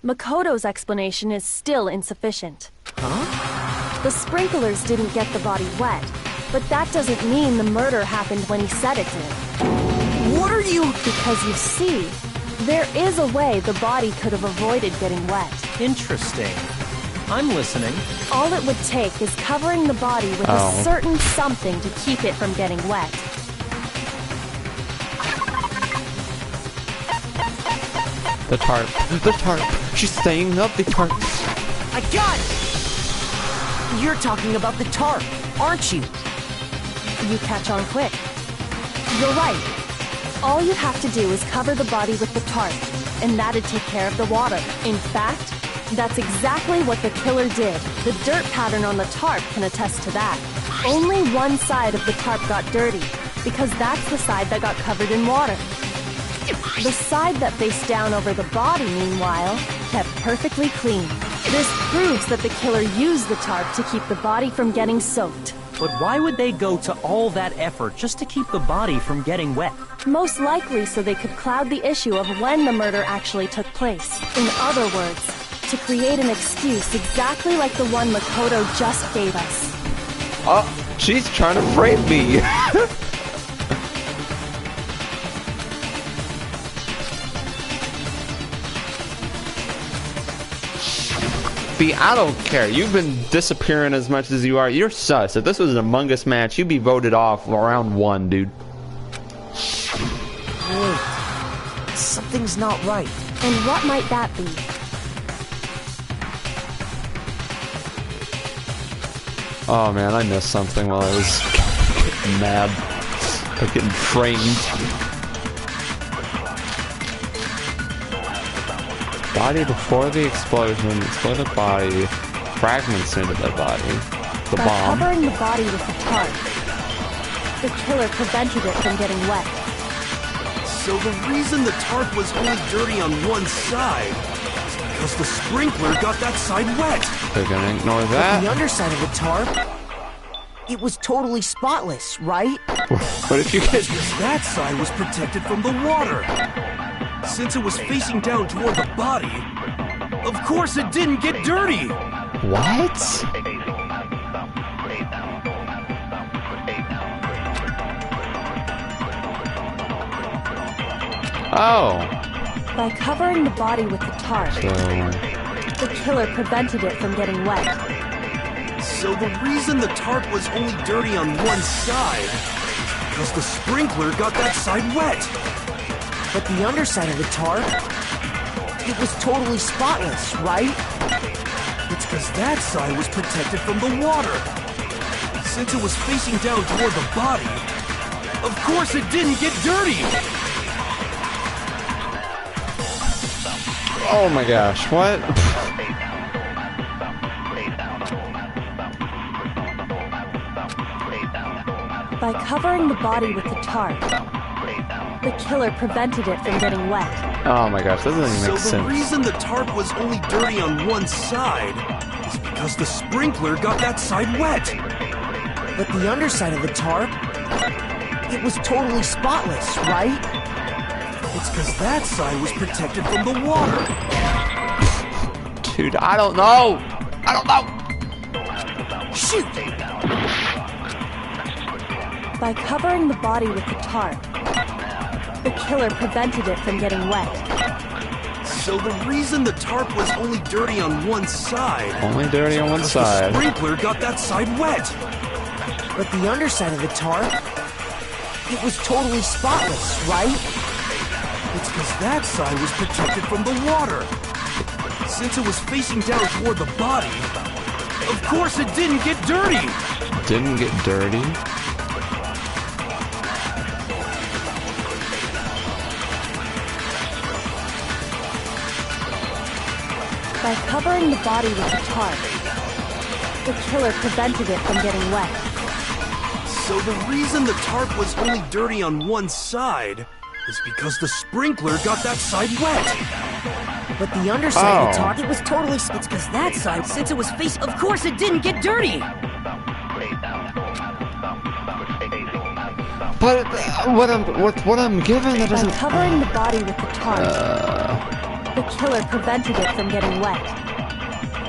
Makoto's explanation is still insufficient. Huh? The sprinklers didn't get the body wet, but that doesn't mean the murder happened when he said it did. What are you... Because you see, there is a way the body could have avoided getting wet. Interesting. I'm listening. All it would take is covering the body with a certain something to keep it from getting wet. The tarp. The tarp. She's staying up the tarp. I got it! You're talking about the tarp, aren't you? You catch on quick. You're right. All you have to do is cover the body with the tarp, and that'd take care of the water. In fact, that's exactly what the killer did. The dirt pattern on the tarp can attest to that. Only one side of the tarp got dirty, because that's the side that got covered in water. The side that faced down over the body, meanwhile, kept perfectly clean. This proves that the killer used the tarp to keep the body from getting soaked. But why would they go to all that effort just to keep the body from getting wet? Most likely so they could cloud the issue of when the murder actually took place. In other words, to create an excuse exactly like the one Makoto just gave us. Oh, she's trying to frame me. See, I don't care. You've been disappearing as much as you are. You're sus. If this was an Among Us match, you'd be voted off round 1, dude. Wait. Something's not right. And what might that be? Oh man, I missed something while I was getting mad. Like getting framed. Body before the explosion, exploded body, fragments into the body, the By bomb. covering the body with the tarp, the killer prevented it from getting wet. So the reason the tarp was only dirty on one side is because the sprinkler got that side wet. They're gonna ignore The that. underside of the tarp, it was totally spotless, right? But if you get... That side was protected from the water. Since it was facing down toward the body, of course it didn't get dirty. What? Oh. By covering the body with the tarp, So... the killer prevented it from getting wet. So the reason the tarp was only dirty on one side is because the sprinkler got that side wet. But the underside of the tarp, it was totally spotless, right? It's because that side was protected from the water. Since it was facing down toward the body, of course it didn't get dirty. Oh my gosh, what? By covering the body with the tarp, the killer prevented it from getting wet. Oh my gosh, that doesn't even So make the sense. reason the tarp was only dirty on one side is because the sprinkler got that side wet. But the underside of the tarp, it was totally spotless, right? It's because that side was protected from the water. Dude, I don't know! I don't know! Shoot! By covering the body with the tarp, the killer prevented it from getting wet. So the reason the tarp was only dirty on one side, Only dirty on one the side. sprinkler got that side wet. But the underside of the tarp, it was totally spotless, right? It's because that side was protected from the water. Since it was facing down toward the body, of course it didn't get dirty. Didn't get dirty? By covering the body with the tarp, the killer prevented it from getting wet. So the reason the tarp was only dirty on one side is because the sprinkler got that side wet. But the underside of the Oh. tarp, it was totally... It's because that side, since it was facing... Of course it didn't get dirty. But what I'm given that By doesn't. covering the body with the tarp, the killer prevented it from getting wet.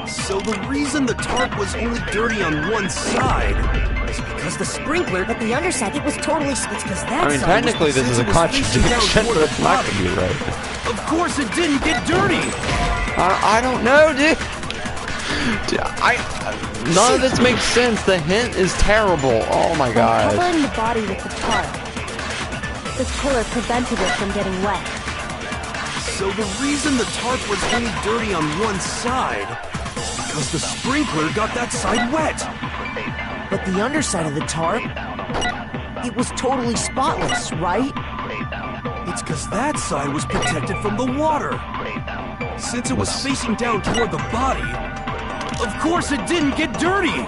So the reason the tarp was only dirty on one side is because the sprinkler... But the underside, it was totally... It's because that I mean, side... technically this is a since it was facing down contradiction, toward but the it's not body. gonna be right. Of course it didn't get dirty. I don't know, dude. None of this makes sense. The hint is terrible. Oh my By gosh. covering the body with the tarp, the killer prevented it from getting wet. So the reason the tarp was only dirty on one side is because the sprinkler got that side wet. But the underside of the tarp, it was totally spotless, right? It's because that side was protected from the water. Since it was facing down toward the body, of course it didn't get dirty.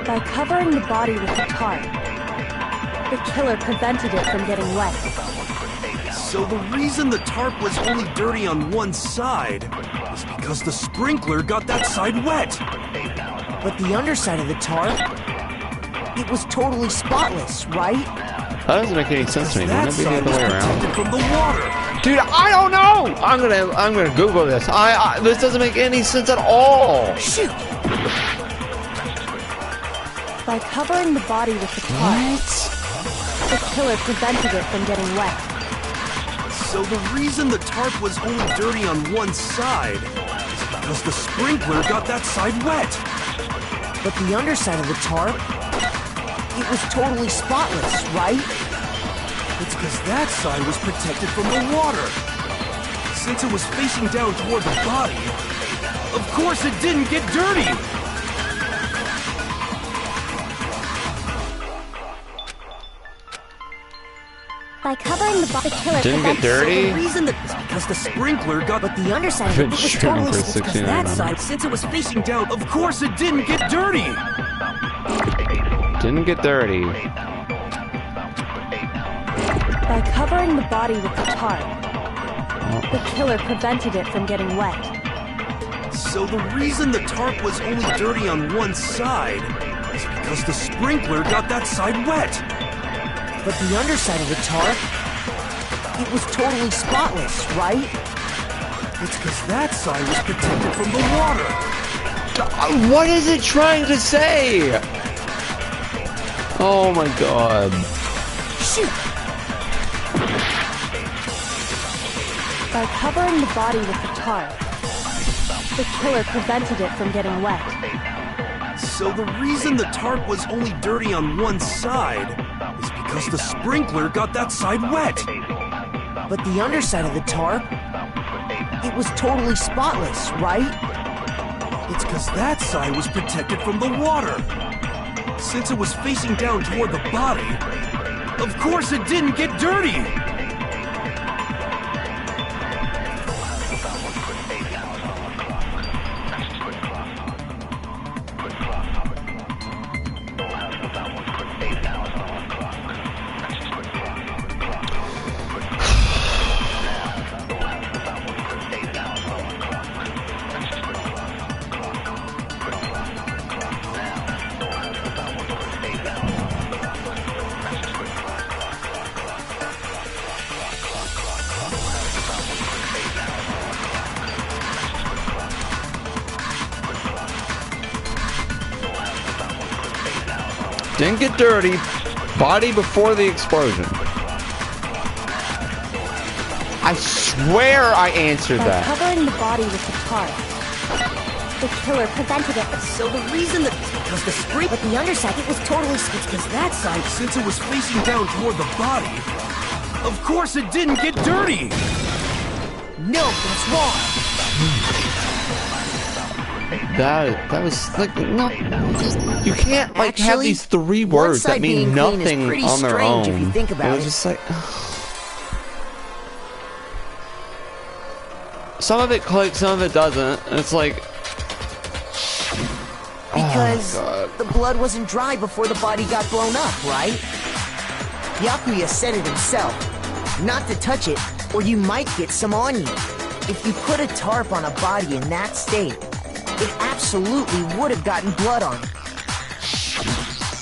By covering the body with the tarp, the killer prevented it from getting wet. So the reason the tarp was only dirty on one side is because the sprinkler got that side wet. But the underside of the tarp, it was totally spotless, right? That doesn't make any sense to me. Wouldn't it be the other way around? Protected from the water. Dude, I don't know. I'm gonna Google this. This doesn't make any sense at all. Shoot! By covering the body with the tarp, the killer prevented it from getting wet. So the reason the tarp was only dirty on one side is because the sprinkler got that side wet. But the underside of the tarp, it was totally spotless, right? It's because that side was protected from the water. Since it was facing down toward the body, of course it didn't get dirty. By covering the body, the killer Didn't get prevents... dirty? The reason that is because the sprinkler got But the underside of Good it was shit totally... for It's because 69 that on side, it. since it was facing down, of course it didn't get dirty. Didn't get dirty. By covering the body with the tarp, the killer prevented it from getting wet. So the reason the tarp was only dirty on one side is because the sprinkler got that side wet. But the underside of the tarp, it was totally spotless, right? It's because that side was protected from the water. What is it trying to say? Oh my god. Shoot! By covering the body with the tarp, the killer prevented it from getting wet. So the reason the tarp was only dirty on one side is because the sprinkler got that side wet. But the underside of the tarp, it was totally spotless, right? It's because that side was protected from the water. Since it was facing down toward the body, of course it didn't get dirty. Didn't get dirty. Body before the explosion. I swear I answered By that. covering the body with the tarp, the killer prevented it. So the reason that, because the sprinkler, but the underside, it was totally, it's because that side, Since it was facing down toward the body, of course it didn't get dirty. no, that's wrong. That was like, no, you can't like have Actually, these three one words that side mean being clean is nothing pretty on their strange own. if you think about it was it. just like some of it clicks, some of it doesn't. And it's like Because God. the blood wasn't dry before the body got blown up, right? Yakuya said it himself. Not to touch it, or you might get some on you. If you put a tarp on a body in that state, it absolutely would have gotten blood on it.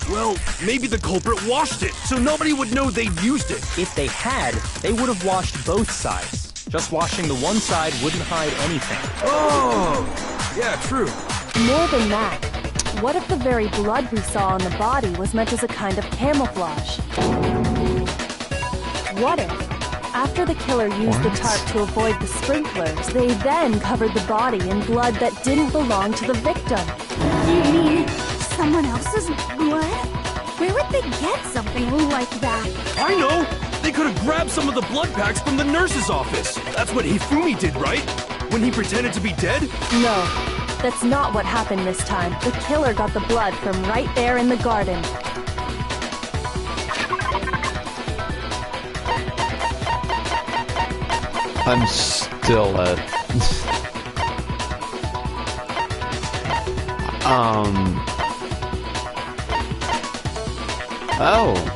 Well, maybe the culprit washed it, so nobody would know they'd used it. If they had, they would have washed both sides. Just washing the one side wouldn't hide anything. Oh, yeah, true. More than that, what if the very blood we saw on the body was meant as a kind of camouflage? What if, after the killer used the tarp to avoid the sprinklers, they then covered the body in blood that didn't belong to the victim? You mean someone else's blood? Where would they get something like that? I know! They could have grabbed some of the blood packs from the nurse's office. That's what Hifumi did, right? When he pretended to be dead? No, that's not what happened this time. The killer got the blood from right there in the garden. I'm still at oh.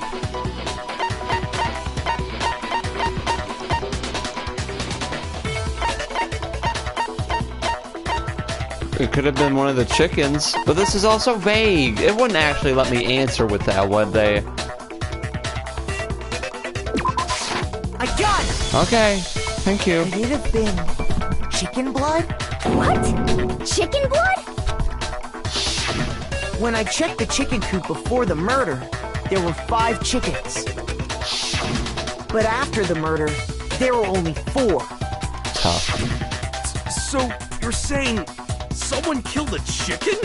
It could have been one of the chickens, but this is also vague. It wouldn't actually let me answer with that, would they? I got it! Okay, thank you. Could it have been chicken blood? What? Chicken blood? When I checked the chicken coop before the murder, there were 5 chickens. But after the murder, there were only 4. Tough. So, you're saying someone killed a chicken?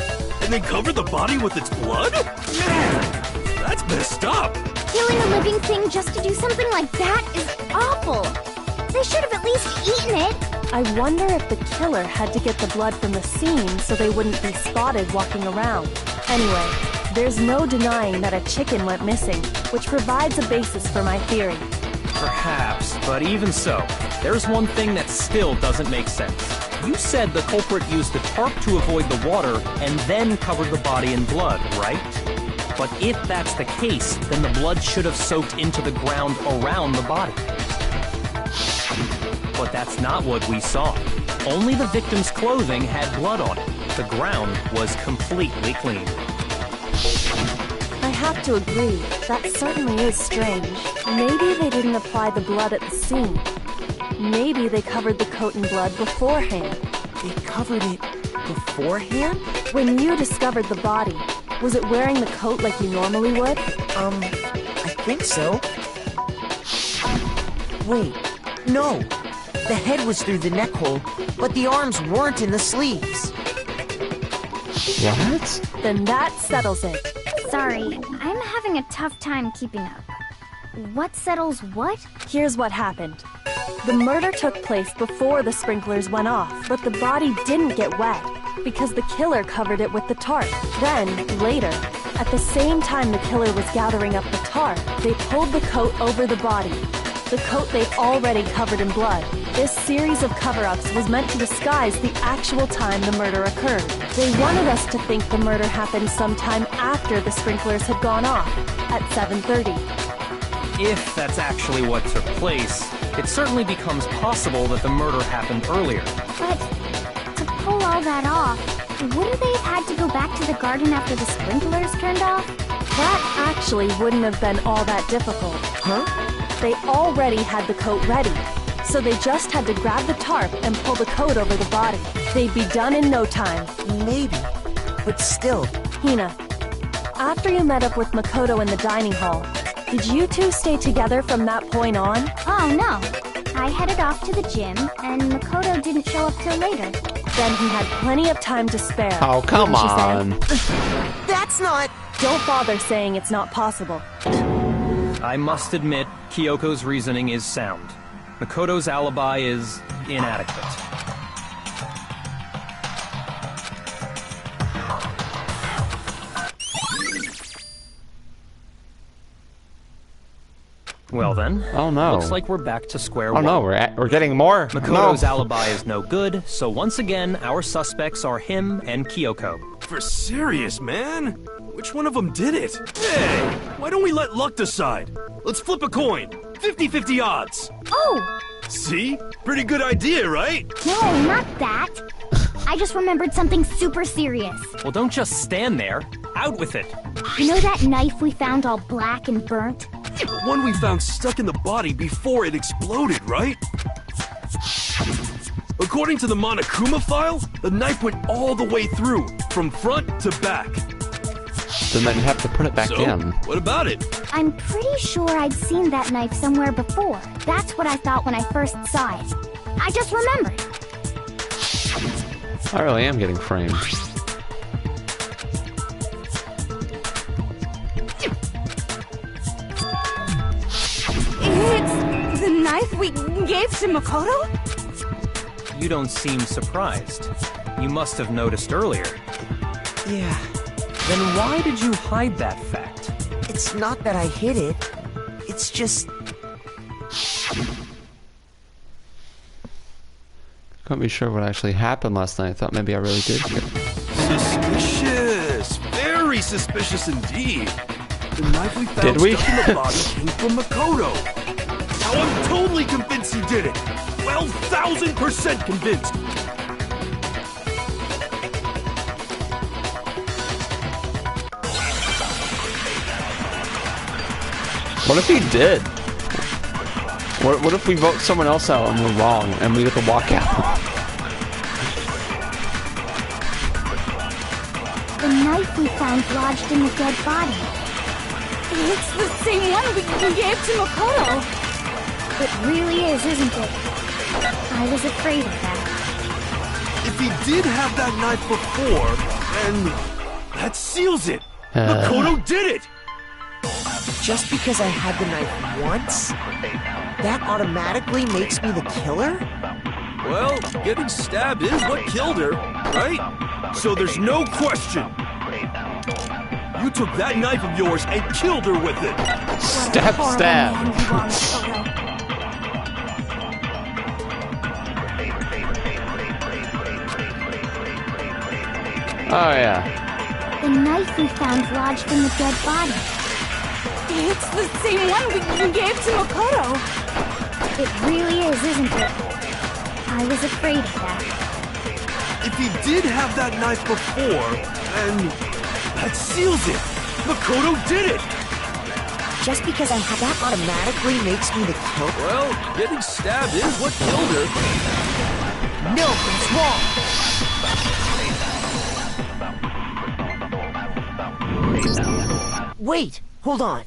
And then covered the body with its blood? Man, that's messed up. Killing a living thing just to do something like that is awful. They should have at least eaten it. I wonder if the killer had to get the blood from the scene so they wouldn't be spotted walking around. Anyway, there's no denying that a chicken went missing, which provides a basis for my theory. Perhaps, but even so, there's one thing that still doesn't make sense. You said the culprit used the tarp to avoid the water and then covered the body in blood, right? But if that's the case, then the blood should have soaked into the ground around the body. But that's not what we saw. Only the victim's clothing had blood on it. The ground was completely clean. I have to agree, that certainly is strange. Maybe they didn't apply the blood at the scene. Maybe they covered the coat in blood beforehand. They covered it beforehand? When you discovered the body, was it wearing the coat like you normally would? I think so. Wait, no. The head was through the neck hole, but the arms weren't in the sleeves. What? Then that settles it. Sorry, I'm having a tough time keeping up. What settles what? Here's what happened. The murder took place before the sprinklers went off, but the body didn't get wet because the killer covered it with the tarp. Then, later, at the same time the killer was gathering up the tarp, they pulled the coat over the body. The coat they'd already covered in blood. This series of cover-ups was meant to disguise the actual time the murder occurred. They wanted us to think the murder happened sometime after the sprinklers had gone off, at 7:30. If that's actually what took place, it certainly becomes possible that the murder happened earlier. But to pull all that off, wouldn't they have had to go back to the garden after the sprinklers turned off? That actually wouldn't have been all that difficult. Huh? They already had the coat ready, so they just had to grab the tarp and pull the coat over the body. They'd be done in no time. Maybe. But still. Hina, after you met up with Makoto in the dining hall, did you two stay together from that point on? Oh, no. I headed off to the gym, and Makoto didn't show up till later. Then he had plenty of time to spare. Oh, come wouldn't you say? on. That's not... Don't bother saying it's not possible. I must admit, Kyoko's reasoning is sound. Makoto's alibi is inadequate. Well then, Oh no. looks like we're back to square Oh one. no, we're getting more. Makoto's No. alibi is no good, so once again, our suspects are him and Kyoko. For serious, man? Which one of them did it? Hey, why don't we let luck decide? Let's flip a coin. 50-50 odds. Oh! See? Pretty good idea, right? No, not that. I just remembered something super serious. Well, don't just stand there. Out with it. You know that knife we found all black and burnt? The one we found stuck in the body before it exploded, right? According to the Monokuma file, the knife went all the way through, from front to back. Then you have to put it back So, in. what about it? I'm pretty sure I'd seen that knife somewhere before. That's what I thought when I first saw it. I just remembered. I really am getting framed. It's the knife we gave to Makoto? You don't seem surprised. You must have noticed earlier. Yeah. Then why did you hide that fact? It's not that I hid it. It's just... Couldn't be sure what actually happened last night. I thought maybe I really did. Suspicious. Very suspicious indeed. The knife we found Did we? stuck in the body came from Makoto. Now I'm totally convinced he did it. 12,000% convinced. What if he did? What if we vote someone else out and we're wrong and we get to walk out? The knife we found lodged in the dead body. It's the same one we gave to Makoto. It really is, isn't it? I was afraid of that. If he did have that knife before, then that seals it. Makoto did it. Just because I had the knife once, that automatically makes me the killer? Well, getting stabbed is what killed her, right? So there's no question. You took that knife of yours and killed her with it. Stab, stab. Oh yeah. The knife we found lodged in the dead body. It's the same one we gave to Makoto. It really is, isn't it? I was afraid of that. If he did have that knife before, then that seals it. Makoto did it. Just because I have that automatically makes me the killer? Well, getting stabbed is what killed her. No, it's wrong. Wait, hold on.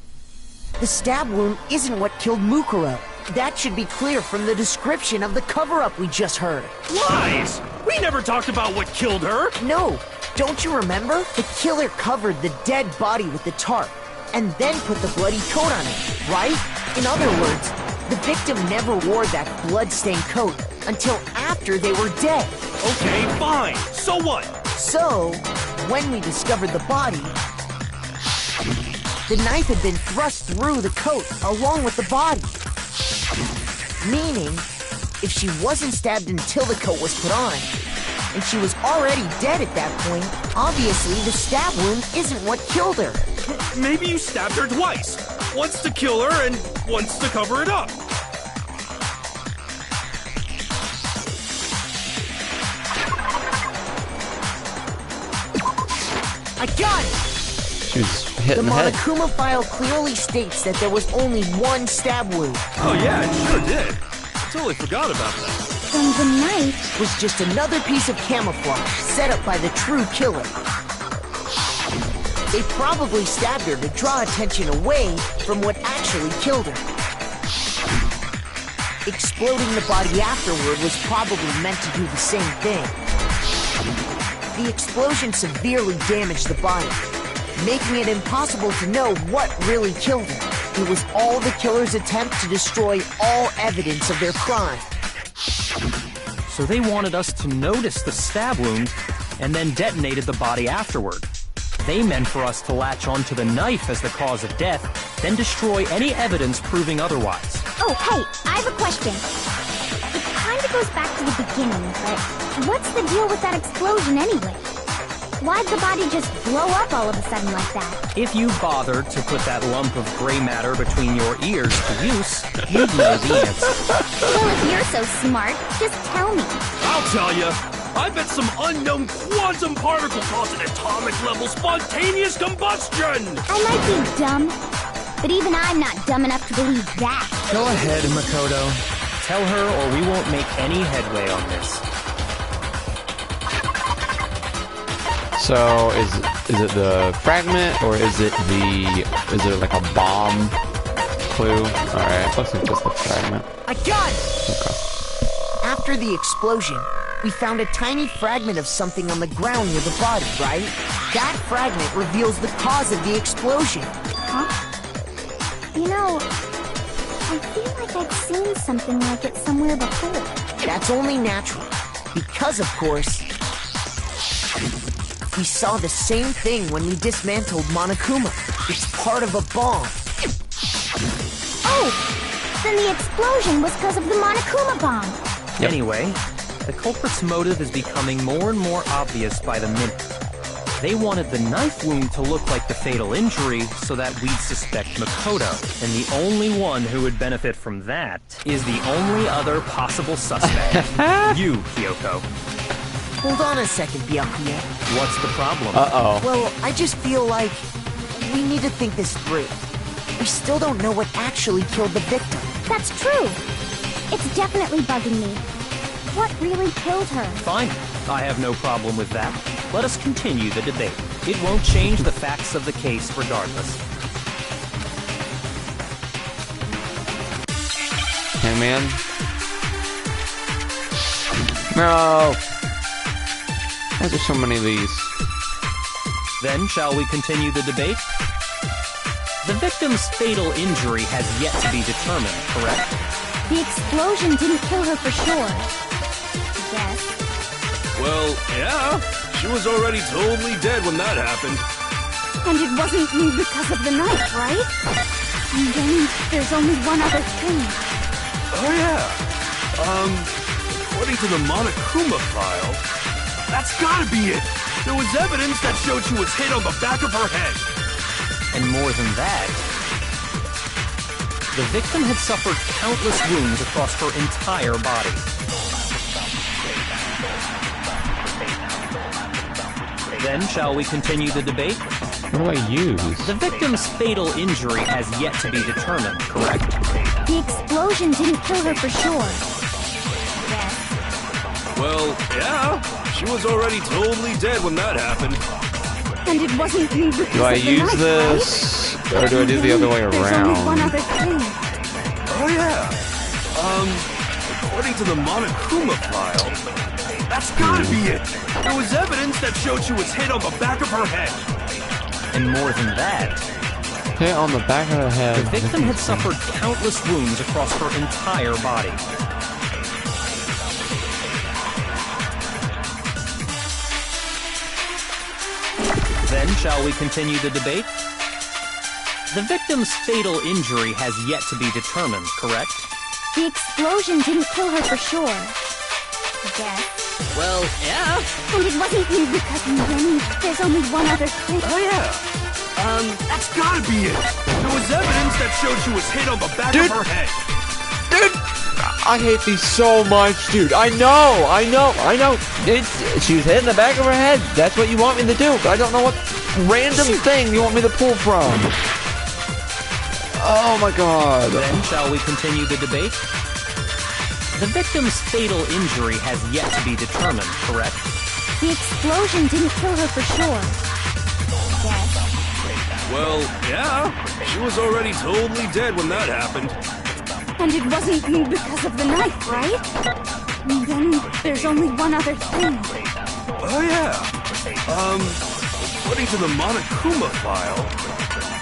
The stab wound isn't what killed Mukuro. That should be clear from the description of the cover-up we just heard. Lies! We never talked about what killed her. No, Don't you remember? The killer covered the dead body with the tarp and then put the bloody coat on it, right? In other words, the victim never wore that blood-stained coat until after they were dead. Okay, fine. So what? So, when we discovered the body, the knife had been thrust through the coat along with the body. Meaning, if she wasn't stabbed until the coat was put on, and she was already dead at that point, obviously the stab wound isn't what killed her. Maybe you stabbed her twice. Once to kill her and once to cover it up. I got it! She's hit The in the head. Monokuma file clearly states that there was only one stab wound. Oh yeah, it sure did. I totally forgot about that. And the knife Was just another piece of camouflage set up by the true killer. They probably stabbed her to draw attention away from what actually killed her. Exploding the body afterward was probably meant to do the same thing. The explosion severely damaged the body, making it impossible to know what really killed her. It was all the killer's attempt to destroy all evidence of their crime. So they wanted us to notice the stab wound and then detonated the body afterward. They meant for us to latch onto the knife as the cause of death, then destroy any evidence proving otherwise. Oh, hey, I have a question. It kind of goes back to the beginning, but what's the deal with that explosion anyway? Why'd the body just blow up all of a sudden like that? If you bothered to put that lump of gray matter between your ears to use, you'd know the answer. Well, if you're so smart, just tell me. I'll tell you. I bet some unknown quantum particle caused an atomic-level spontaneous combustion! I might be dumb, but even I'm not dumb enough to believe that. Go ahead, Makoto. Tell her or we won't make any headway on this. So is it the fragment or is it like a bomb clue? All right, looks like just the fragment. I got it! Okay. After the explosion, we found a tiny fragment of something on the ground near the body, right? That fragment reveals the cause of the explosion. Huh? You know, I feel like I've seen something like it somewhere before. That's only natural, because of course, we saw the same thing when we dismantled Monokuma. It's part of a bomb. Oh! Then the explosion was because of the Monokuma bomb. Yep. Anyway, the culprit's motive is becoming more and more obvious by the minute. They wanted the knife wound to look like the fatal injury so that we'd suspect Makoto. And the only one who would benefit from that is the only other possible suspect. You, Kyoko. Hold on a second, Byakuya. What's the problem? Uh-oh. Well, I just feel like we need to think this through. We still don't know what actually killed the victim. That's true. It's definitely bugging me. What really killed her? Fine. I have no problem with that. Let us continue the debate. It won't change the facts of the case regardless. Hey, man. No. Why is there so many of these? Then, shall we continue the debate? The victim's fatal injury has yet to be determined, correct? The explosion didn't kill her for sure. Yes. Well, yeah. She was already totally dead when that happened. And it wasn't me because of the knife, right? And then there's only one other thing. Oh, yeah. According to the Monokuma file, that's gotta be it. There was evidence that showed she was hit on the back of her head. And more than that, the victim had suffered countless wounds across her entire body. Then, shall we continue the debate? What do I use? The victim's fatal injury has yet to be determined, correct? The explosion didn't kill her for sure. Yes. Well, yeah. She was already totally dead when that happened. And it wasn't me because Do I of the use knife, this, right? or do I do the other way There's only one around? other thing. Oh, yeah. According to the Monokuma file, that's gotta be it. There was evidence that showed she was hit on the back of her head. And more than that, Hit on the back of the head. the victim had suffered countless wounds across her entire body. Then, shall we continue the debate? The victim's fatal injury has yet to be determined, correct? The explosion didn't kill her for sure. I guess. Well, yeah. And it wasn't you because then there's only one other thing. Oh yeah. That's gotta be it. There was evidence that showed she was hit on the back of her head. Dude, I hate these so much, dude. I know. She was hitting the back of her head. That's what you want me to do, but I don't know what random thing you want me to pull from. Oh my god. Then, shall we continue the debate? The victim's fatal injury has yet to be determined, correct? The explosion didn't kill her for sure. I guess. Well, yeah. She was already totally dead when that happened. And it wasn't because of the knife, right? And then there's only one other thing. Oh yeah. According to the Monokuma file,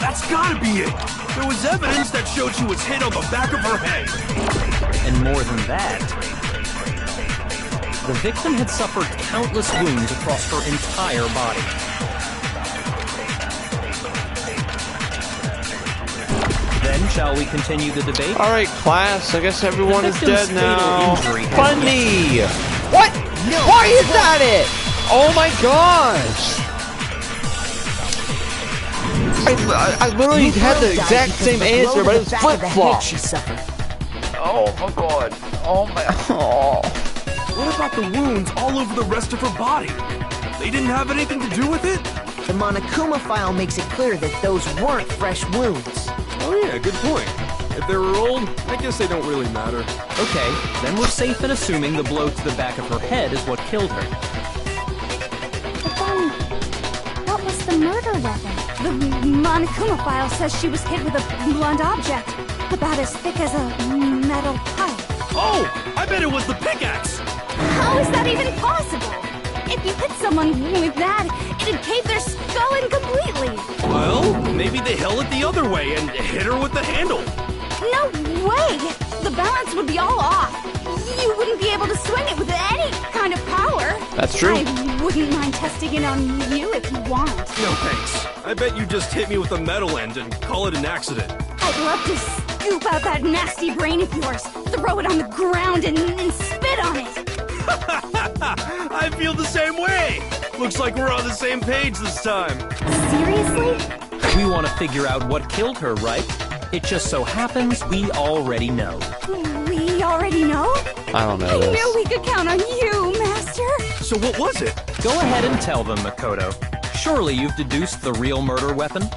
that's gotta be it. There was evidence that showed she was hit on the back of her head. And more than that, the victim had suffered countless wounds across her entire body. Then, shall we continue the debate? Alright, class, I guess everyone The is victim's dead now. fatal injury has Funny! What? No, why is that it? Oh my gosh! I literally had the exact same answer, but it was flip-flop. Oh my god. Oh my... Oh. What about the wounds all over the rest of her body? They didn't have anything to do with it? The Monokuma file makes it clear that those weren't fresh wounds. Oh yeah, good point. If they were old, I guess they don't really matter. Okay, then we're safe in assuming the blow to the back of her head is what killed her. But then, what was the murder weapon? The Monokuma file says she was hit with a blunt object, about as thick as a metal pipe. Oh, I bet it was the pickaxe! How is that even possible? If you hit someone with that, it'd cave their skull in completely. Well, maybe they held it the other way and hit her with the handle. No way! The balance would be all off. You wouldn't be able to swing it with any kind of power. That's true. I wouldn't mind testing it on you if you want. No thanks. I bet you just hit me with a metal end and call it an accident. I'd love to scoop out that nasty brain of yours, throw it on the ground, and spit on it. I feel the same way. Looks like we're on the same page this time. Seriously? We want to figure out what killed her, right? It just so happens we already know. We already know? I don't know I this. knew we could count on you, Master. So what was it? Go ahead and tell them, Makoto. Surely you've deduced the real murder weapon?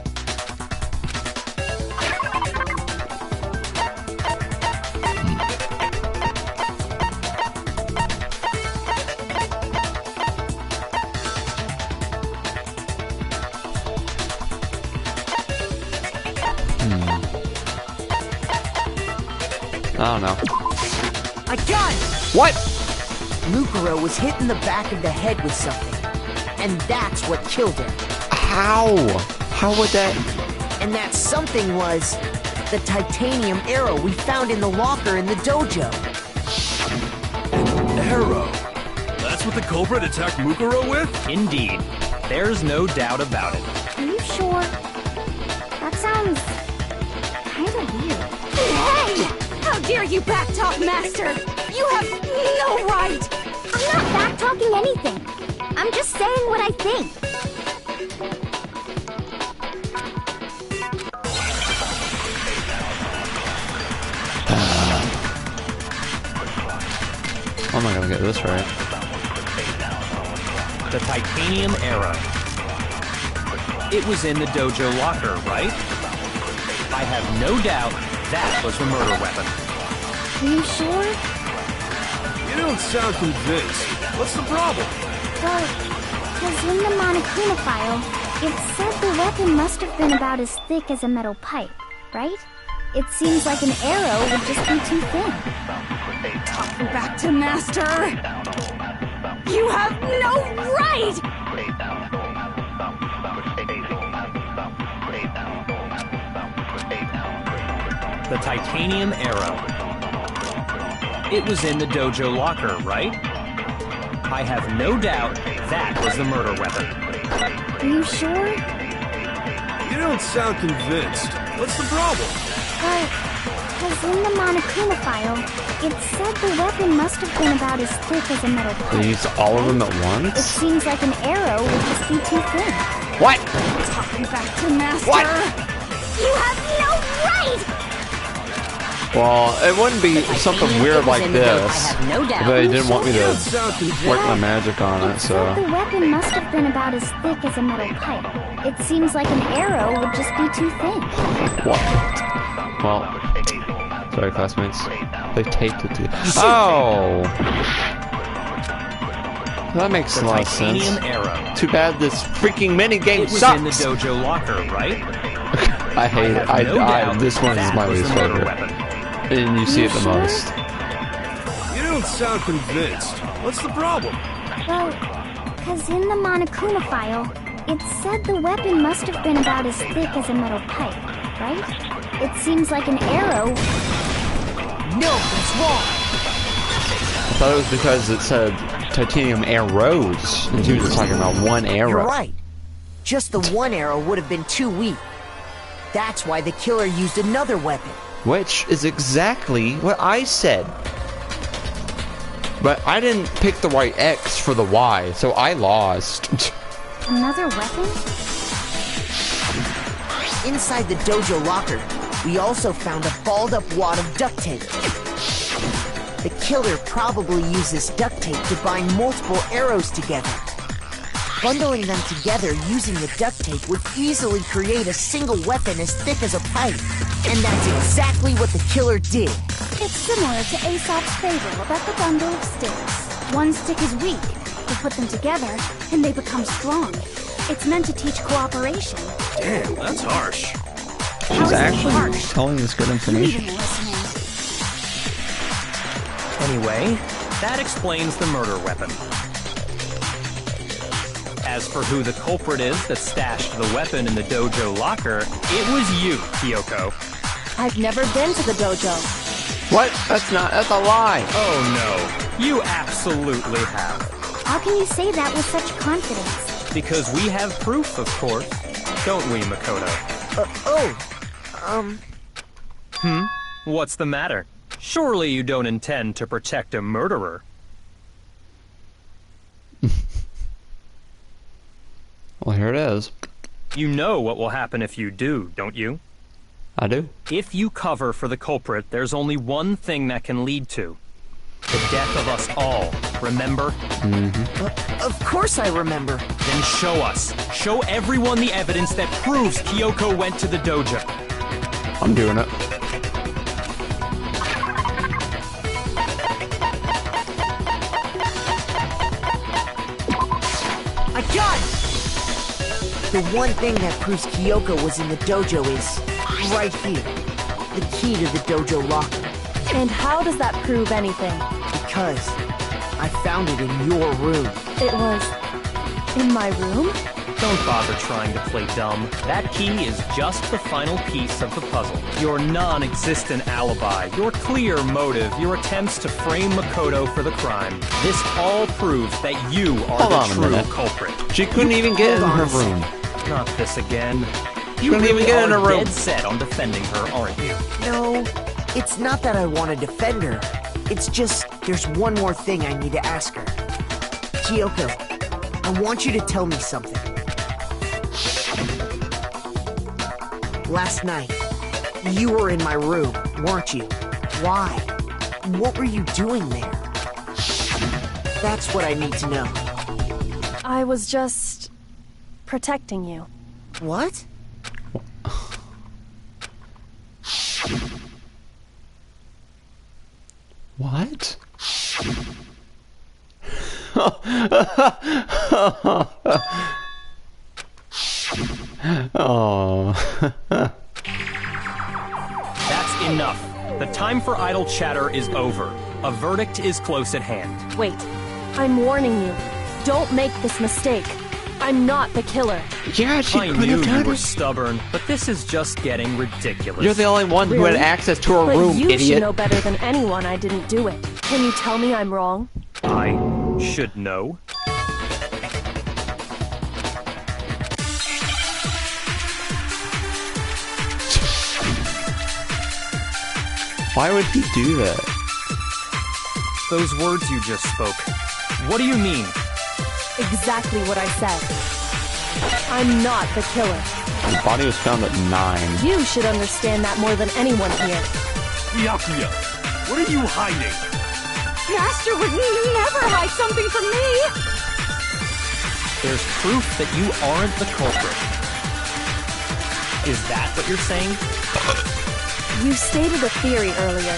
I don't know. I got it! What? Mukuro was hit in the back of the head with something. And that's what killed her. How? How would that... And that something was the titanium arrow we found in the locker in the dojo. Arrow. That's what the culprit attacked Mukuro with? Indeed. There's no doubt about it. Are you sure? That sounds kind of weird. Hey! How dare you backtalk, Master? You have no right! I'm not backtalking anything. I'm just saying what I think. How am I gonna get this right? The titanium arrow. It was in the dojo locker, right? I have no doubt that was the murder weapon. Are you sure? You don't sound convinced. What's the problem? Well, because in the Monokuma file, it said the weapon must have been about as thick as a metal pipe, right? It seems like an arrow would just be too thin. Talking back to Master! You have no right! The titanium arrow. It was in the dojo locker, right? I have no doubt that was the murder weapon. Are you sure? You don't sound convinced. What's the problem? Well, because in the Monokuma file, it said the weapon must have been about as thick as a metal pipe. They used all of them at It once? seems like an arrow would just be too thin. What? Talking back to Master! What? You have no right! Well, it wouldn't be something weird like this if they didn't want me to You don't sound convinced. work my magic on it, so... The weapon must have been about as thick as a metal pipe. It seems like an arrow would just be too thin. What? Well, sorry, classmates. They taped it to... Oh! That makes a lot of sense. Titanium arrow. Too bad this freaking minigame It was sucks! in the dojo locker, right? I hate it. have no doubt This one is that my was least the murder favorite. weapon. And you see it the sure? most. You don't sound convinced. What's the problem? Well, because in the Monokuma file, it said the weapon must have been about as thick as a metal pipe, right? It seems like an arrow. No, that's wrong. I thought it was because it said titanium arrows, and he was just talking about one arrow. You're right. Just the one arrow would have been too weak. That's why the killer used another weapon. Which is exactly what I said. But I didn't pick the right X for the Y, so I lost. Another weapon? Inside the dojo locker, we also found a balled up wad of duct tape. The killer probably used this duct tape to bind multiple arrows together. Bundling them together using the duct tape would easily create a single weapon as thick as a pipe. And that's exactly what the killer did. It's similar to Aesop's fable about the bundle of sticks. One stick is weak. You put them together, and they become strong. It's meant to teach cooperation. Damn, that's harsh. She's actually harsh? telling us good information. Even listening. Anyway, that explains the murder weapon. As for who the culprit is that stashed the weapon in the dojo locker, it was you, Kyoko. I've never been to the dojo. What? That's a lie. Oh no, you absolutely have. How can you say that with such confidence? Because we have proof, of course. Don't we, Makoto? What's the matter? Surely you don't intend to protect a murderer. Well, here it is. You know what will happen if you do, don't you? I do. If you cover for the culprit, there's only one thing that can lead to. The death of us all, remember? Of course I remember. Then show us. Show everyone the evidence that proves Kyoko went to the dojo. I'm doing it. I got it! The one thing that proves Kyoko was in the dojo is right here. The key to the dojo locker. And how does that prove anything? Because I found it in your room. It was in my room? Don't bother trying to play dumb. That key is just the final piece of the puzzle. Your non-existent alibi, your clear motive, your attempts to frame Makoto for the crime. This all proves that you are Hold on the a true minute. culprit. She couldn't even get in Hold her on a room. Not this again. She You couldn't even really get in are her room. dead set on defending her, aren't you? No, it's not that I want to defend her. It's just there's one more thing I need to ask her. Kyoko, I want you to tell me something. Last night, you were in my room, weren't you? Why? What were you doing there? That's what I need to know. I was just protecting you. What? What? Oh. That's Enough. The time for idle chatter is over. A verdict is close at hand. Wait. I'm warning you. Don't make this mistake. I'm not the killer. Yeah, she I could knew have you done were it. stubborn, but this is just getting ridiculous. You're the only one who had Really? access to her But room, you should idiot. know better than anyone I didn't do it. Can you tell me I'm wrong? I should know. Why would he do that? Those words you just spoke. What do you mean? Exactly what I said. I'm not the killer. His body was found at 9. You should understand that more than anyone here. Byakuya, what are you hiding? Master would never hide something from me! There's proof that you aren't the culprit. Is that what you're saying? You stated a theory earlier.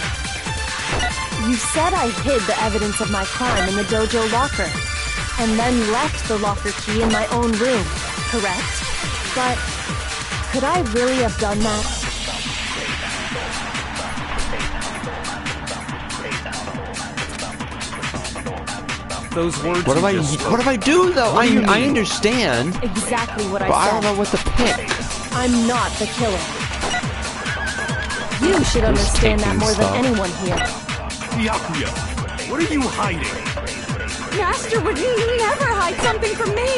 You said I hid the evidence of my crime in the dojo locker, and then left the locker key in my own room, correct? But could I really have done that? Those words What you do I? just spoke. What do I do though? What do you I mean? understand, Exactly what but I I said. don't know what to pick. I'm not the killer. You should understand that taking more than stuff. anyone here. Byakuya, what are you hiding? Master would never hide something from me!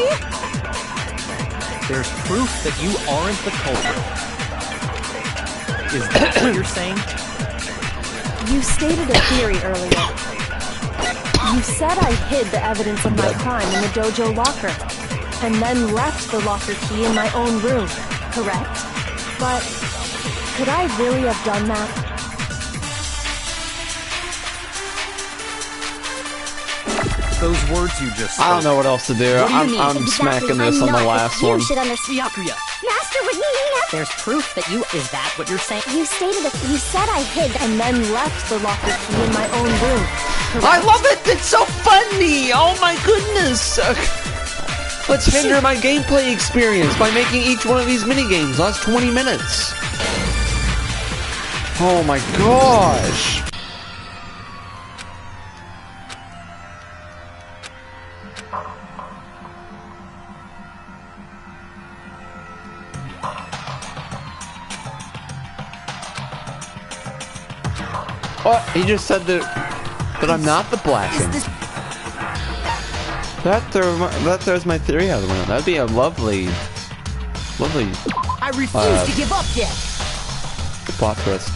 There's proof that you aren't the culprit. Is that what you're saying? You stated a theory earlier. You said I hid the evidence of my crime in the dojo locker, and then left the locker key in my own room, correct? But could I really have done that? Those words you just spoke. I don't know what else to do. What do you mean? I'm smacking this on the last one. Byakuya, Master would never... There's proof that you... Is that what you're saying? You said I hid... And then left the locker key in my own room, correct? I love it. It's so funny. Oh my goodness. Let's hinder my gameplay experience by making each one of these mini games last 20 minutes. Oh my gosh. What? He just said that I'm not the Blackened. That throws my theory out of the window. That'd be a lovely I refuse to give up yet. plot twist.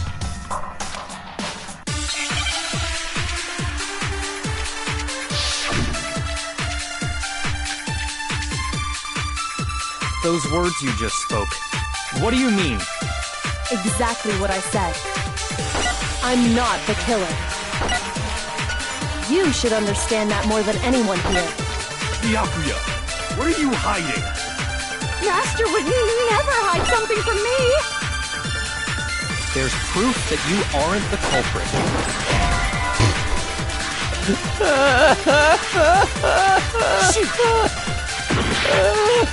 those words you just spoke. What do you mean? Exactly what I said. I'm not the killer. You should understand that more than anyone here. Byakuya, what are you hiding? Master would never hide something from me! There's proof that you aren't the culprit.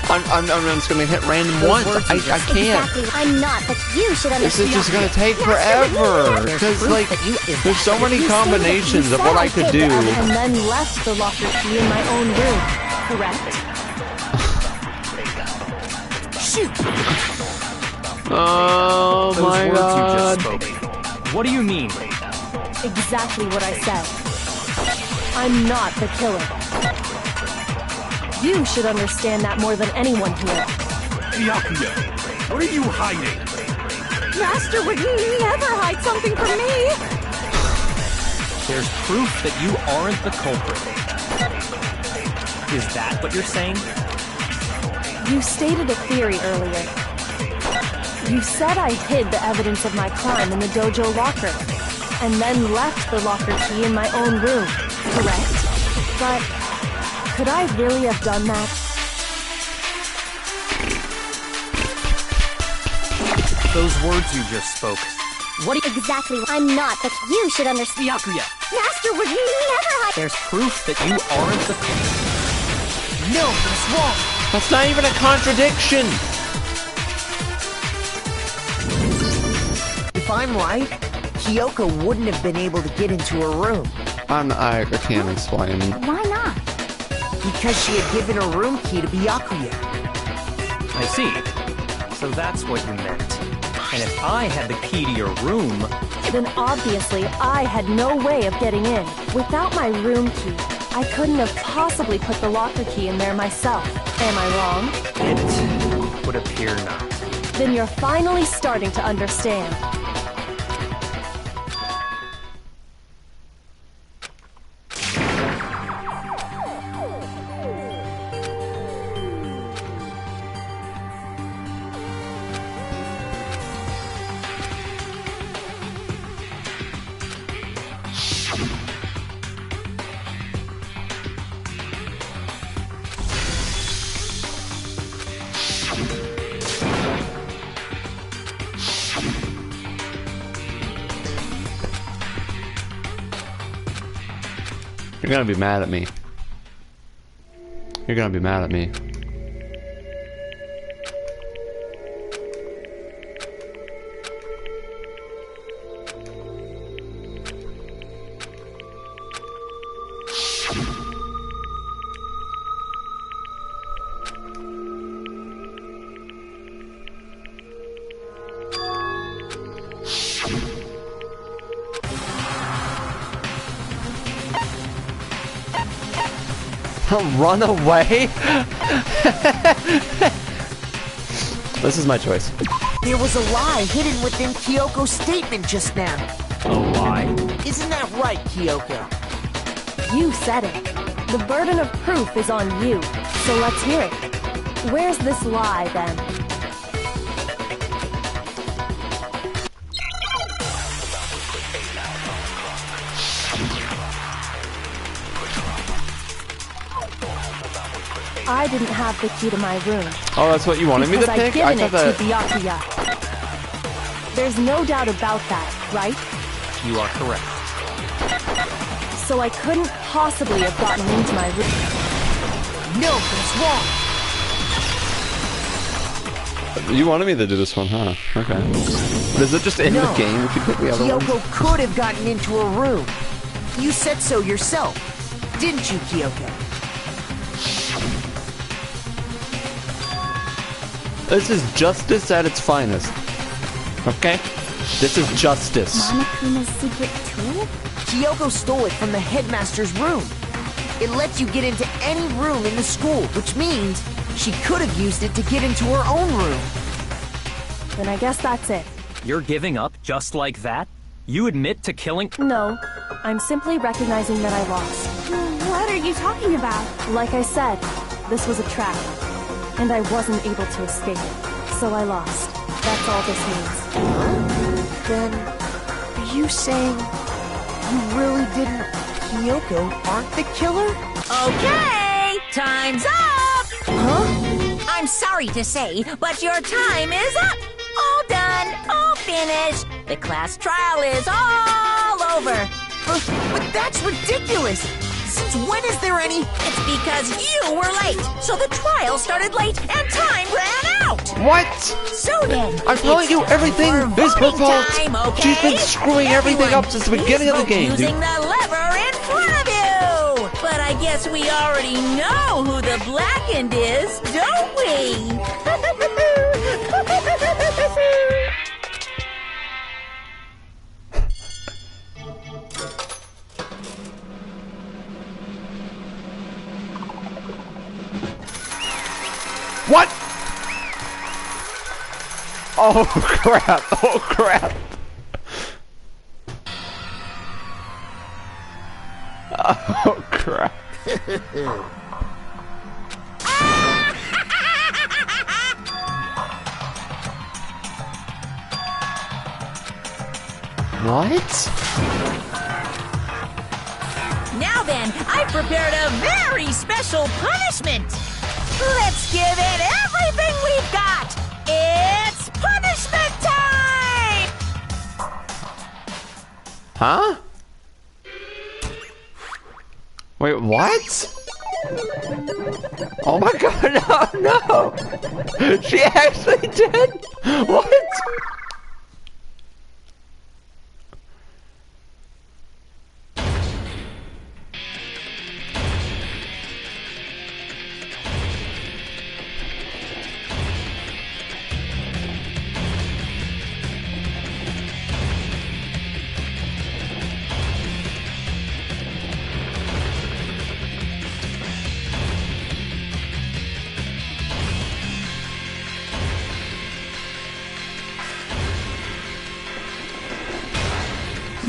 I'm just gonna hit random once. I can't. Exactly. I'm not, but you should This understand. is just gonna take forever. Because like, there's so many combinations of what I could do. And then left the locker key in my own room, correct? Shoot! Oh Those my words god. you just spoke. What do you mean? Exactly what I said. I'm not the killer. You should understand that more than anyone here. Byakuya, what are you hiding? Master would never hide something from me! There's proof that you aren't the culprit. Is that what you're saying? You stated a theory earlier. You said I hid the evidence of my crime in the dojo locker, and then left the locker key in my own room, correct? But could I really have done that? Those words you just spoke. What exactly? I'm not, but you should understand. Byakuya, Master would never hide. there's proof that you aren't the culprit. No, he's wrong. That's not even a contradiction. If I'm right, Kyoko wouldn't have been able to get into her room. I can't explain. Why not? Because she had given her room key to Byakuya. I see. So that's what you meant. And if I had the key to your room... Then obviously I had no way of getting in. Without my room key, I couldn't have possibly put the locker key in there myself. Am I wrong? It would appear not. Then you're finally starting to understand. You're gonna be mad at me. You're gonna be mad at me. Run away? This is my choice. There was a lie hidden within Kyoko's statement just now. A lie? Isn't that right, Kyoko? You said it. The burden of proof is on you, so let's hear it. Where's this lie, then? I didn't have the key to my room. Oh, that's what you wanted me to Because pick? I'd given thought it to Byakuya. There's no doubt about that, right? You are correct. So I couldn't possibly have gotten into my room. No, that's wrong. You wanted me to do this one, huh? Okay. But is it just in the game if you pick the other one? Kyoko could have gotten into her room. You said so yourself, didn't you, Kyoko? This is justice at its finest. Okay? This is justice. Monokuma's secret tool? Kyoko stole it from the headmaster's room. It lets you get into any room in the school, which means she could have used it to get into her own room. Then I guess that's it. You're giving up just like that? You admit to killing... No, I'm simply recognizing that I lost. What are you talking about? Like I said, this was a trap. And I wasn't able to escape. So I lost. That's all this means. Then, are you saying you really didn't... Kyoko aren't the killer? Okay, time's up! Huh? I'm sorry to say, but your time is up! All done, all finished. The class trial is all over. But that's ridiculous! Since when is there any... It's because you were late, so the trial started late and time ran out! What? So then, I'm telling you, everything is her fault. Okay? She's been screwing everything up since the beginning of the game, dude. Using the lever in front of you! But I guess we already know who the blackened is, don't we? What? Oh crap, oh crap. Oh crap. What? Now then, I've prepared a very special punishment. Let's give it everything we've got. It's punishment time! Huh? Wait, what? Oh my god, no, no! She actually did? What?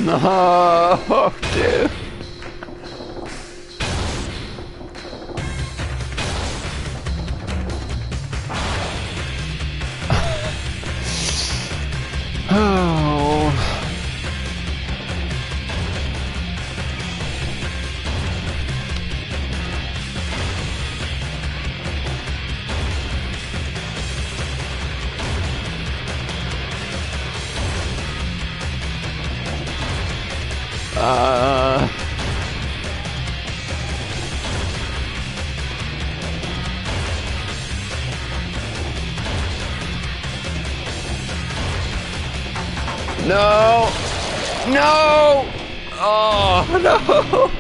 No, dude. Oh. No! No! Oh, no!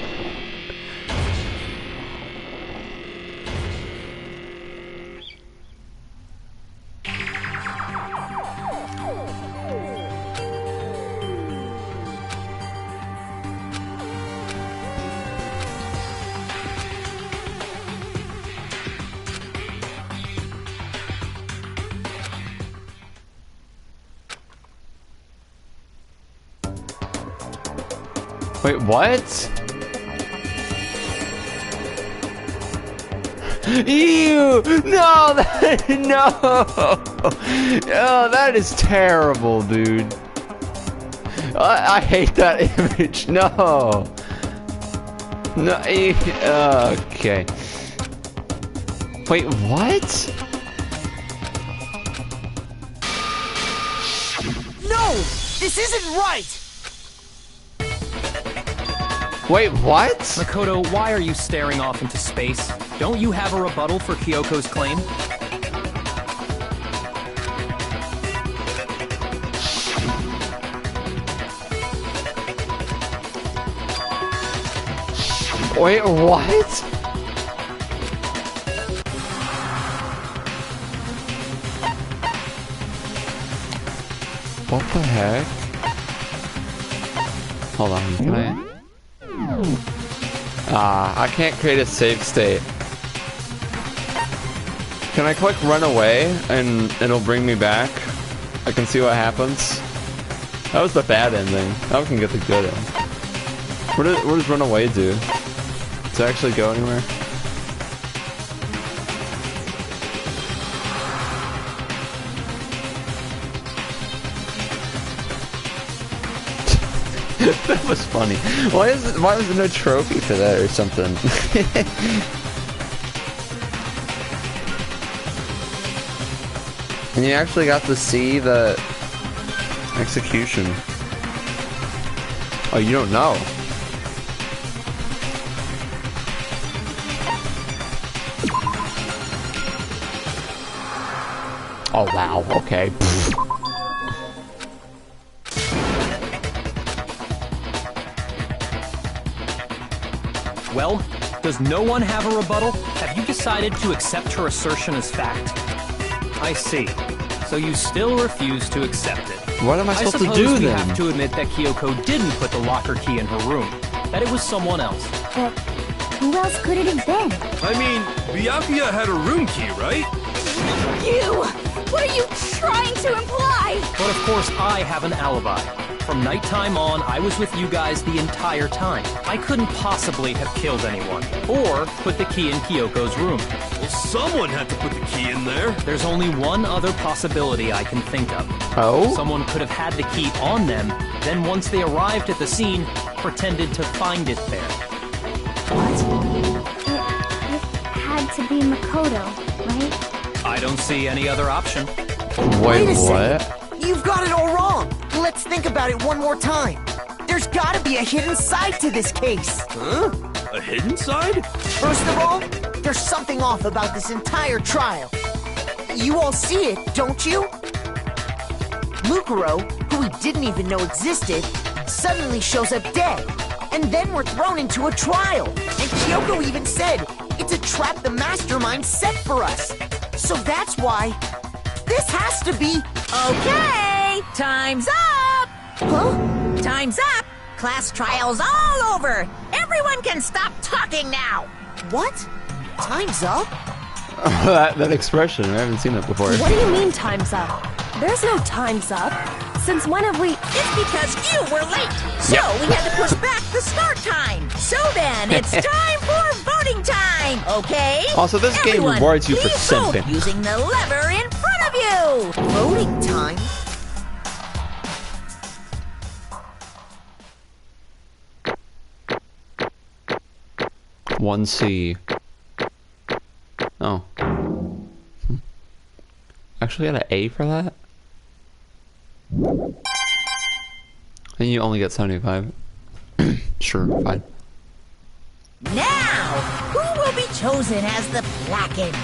Wait, what? Ew! No! No! Oh, that is terrible, dude. I hate that image. No! No. Okay. Wait, what? No! This isn't right! Wait, what? Makoto, why are you staring off into space? Don't you have a rebuttal for Kyoko's claim? Wait, what? What the heck? Hold on, can I? I can't create a save state. Can I click run away and it'll bring me back? I can see what happens. That was the bad ending. Now we can get the good end. What does run away do? Does it actually go anywhere? That was funny. Why was there no trophy for that or something? And you actually got to see the execution. Oh, you don't know. Oh wow, okay. Well, does no one have a rebuttal? Have you decided to accept her assertion as fact? I see. So you still refuse to accept it. What am I supposed to do I suppose we then? have to admit that Kyoko didn't put the locker key in her room. That it was someone else. But who else could it have been? I mean, Byakuya had a room key, right? You! What are you trying to imply? But of course I have an alibi. From nighttime on, I was with you guys the entire time. I couldn't possibly have killed anyone, or put the key in Kyoko's room. Well, someone had to put the key in there. There's only one other possibility I can think of. Oh? Someone could have had the key on them, then once they arrived at the scene, pretended to find it there. What? It had to be Makoto, right? I don't see any other option. Wait, a what? second. You've got it all wrong. Let's think about it one more time. There's gotta be a hidden side to this case. Huh? A hidden side? First of all, there's something off about this entire trial. You all see it, don't you? Mukuro, who we didn't even know existed, suddenly shows up dead. And then we're thrown into a trial. And Kyoko even said, it's a trap the mastermind set for us. So that's why this has to be... Okay, time's up! Huh? Time's up! Class trial's all over! Everyone can stop talking now! What? Time's up? that expression, I haven't seen it before. What do you mean time's up? There's no time's up. Since when have we... It's because you were late. So we had to push back the start time. So then, it's time for voting time, okay? Also, this game Everyone, rewards you for please vote simping. using the lever in front of you. Voting time? 1C. Oh. Actually got an A for that? And you only get 75. Sure, fine. Now, who will be chosen as the blackened?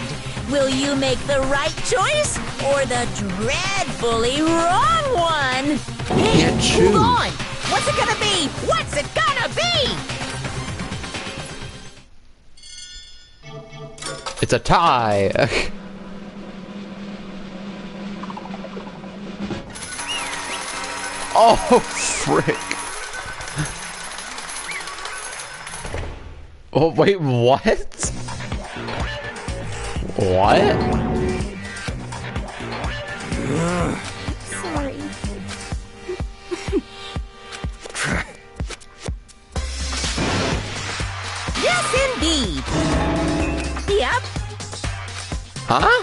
Will you make the right choice or the dreadfully wrong one? Hey, Can't choose. hold on! What's it gonna be? What's it gonna be? It's a tie! Oh, frick. Oh, wait, what? What? Sorry. Yes, indeed. Yep. Huh?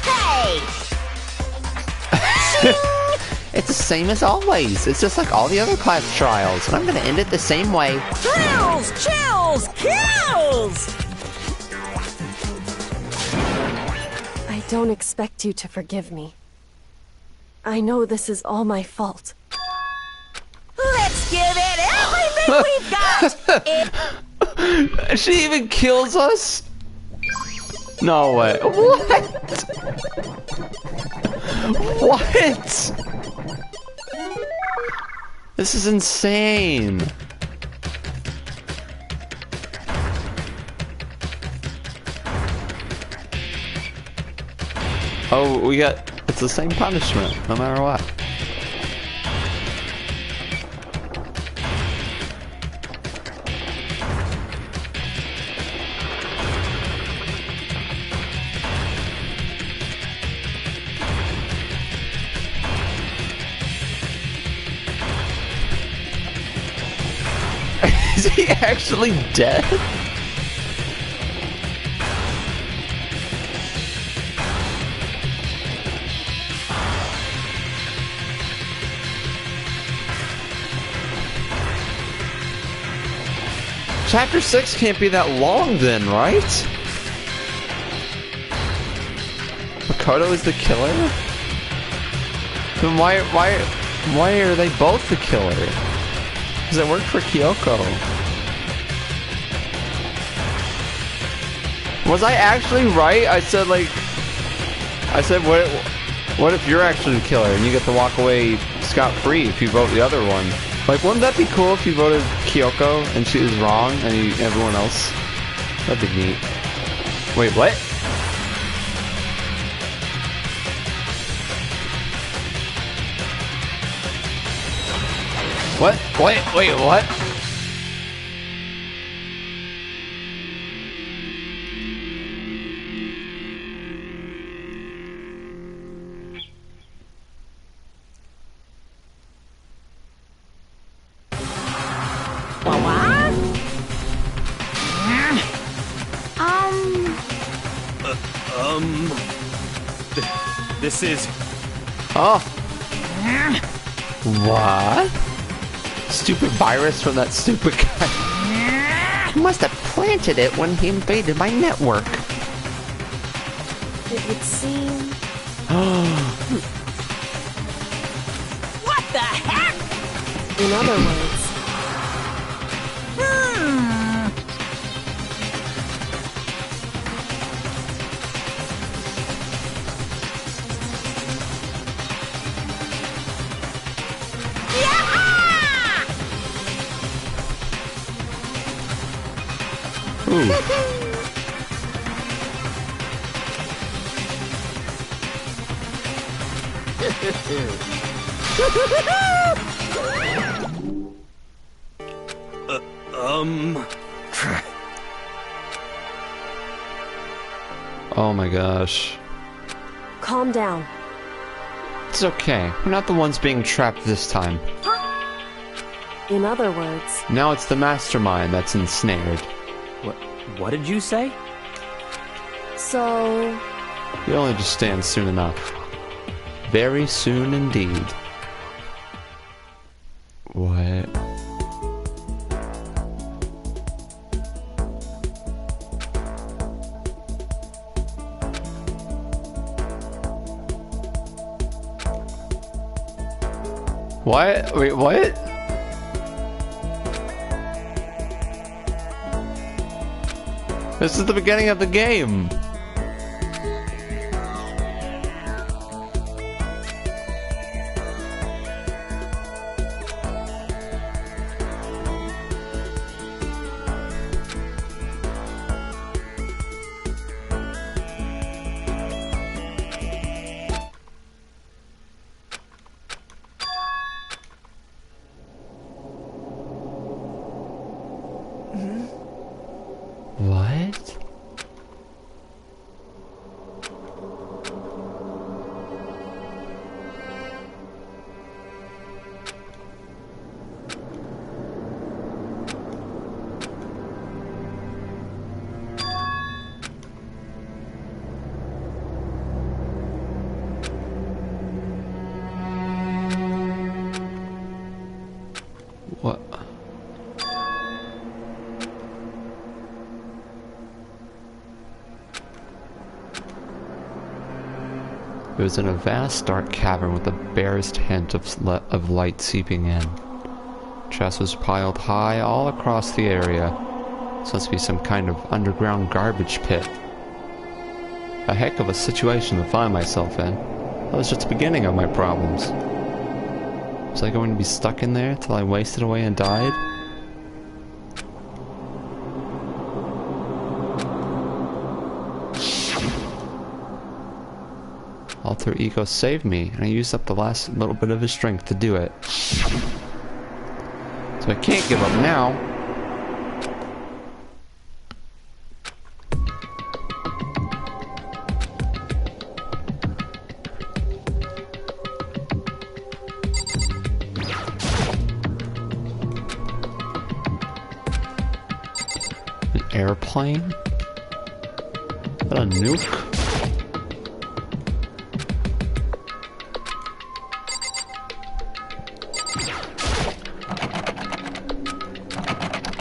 Hey! It's the same as always. It's just like all the other class trials, and I'm gonna end it the same way. Thrills, chills, kills! I don't expect you to forgive me. I know this is all my fault. Let's give it everything we've got! She even kills us? No way. What? What? This is insane. Oh, we got... It's the same punishment, no matter what. Is he actually dead? Chapter 6 can't be that long then, right? Makoto is the killer? Then why are they both the killer? Because it worked for Kyoko. Was I actually right? I said what if you're actually the killer and you get to walk away scot-free if you vote the other one? Like, wouldn't that be cool if you voted Kyoko and she was wrong and everyone else? That'd be neat. Wait, what? What? Wait, what? This is... Oh. What? Stupid virus from that stupid guy. He must have planted it when he invaded my network. It would seem... What the heck? In other words... Ooh. Oh my gosh. calm down. It's okay. We're not the ones being trapped this time. In other words, Now it's the mastermind that's ensnared. What did you say? so... You'll understand soon enough. Very soon indeed. What? What? Wait, what? This is the beginning of the game. What? What? It was in a vast dark cavern with the barest hint of light seeping in. Chests was piled high all across the area. This must be some kind of underground garbage pit. A heck of a situation to find myself in. That was just the beginning of my problems. Was I going to be stuck in there till I wasted away and died? Alter Ego saved me, and I used up the last little bit of his strength to do it. So I can't give up now. An airplane? Is that a nuke?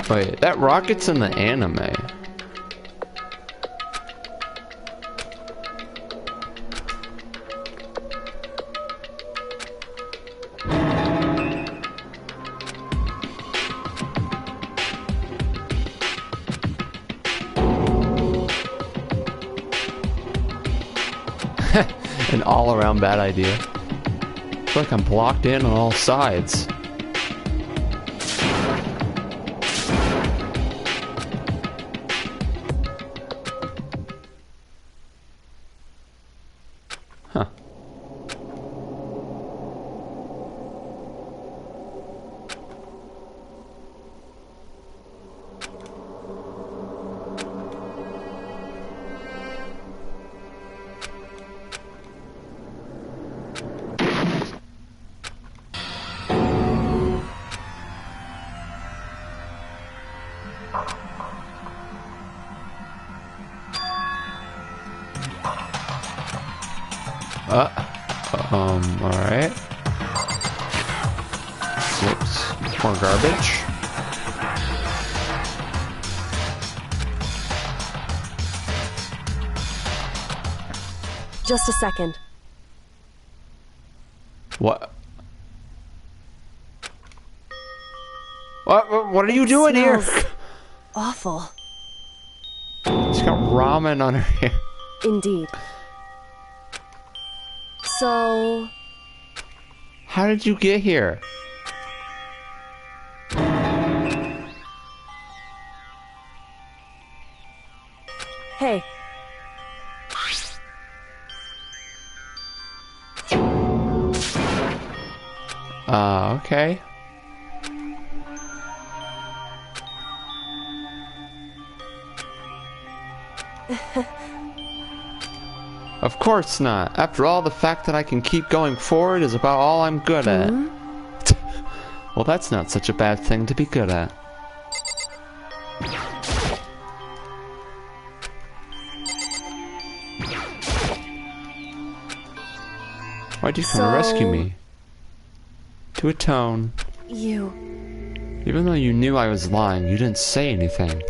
Wait, that rocket's in the anime. An all-around bad idea. I feel like I'm blocked in on all sides. Huh. Alright. Whoops. More garbage. Just a second. What? What are you doing here? Awful. She's got ramen on her hair. Indeed. So... How did you get here? Hey. Okay. Of course not. After all, the fact that I can keep going forward is about all I'm good at. Well, that's not such a bad thing to be good at. Why'd you come to rescue me? To atone. Even though you knew I was lying, you didn't say anything.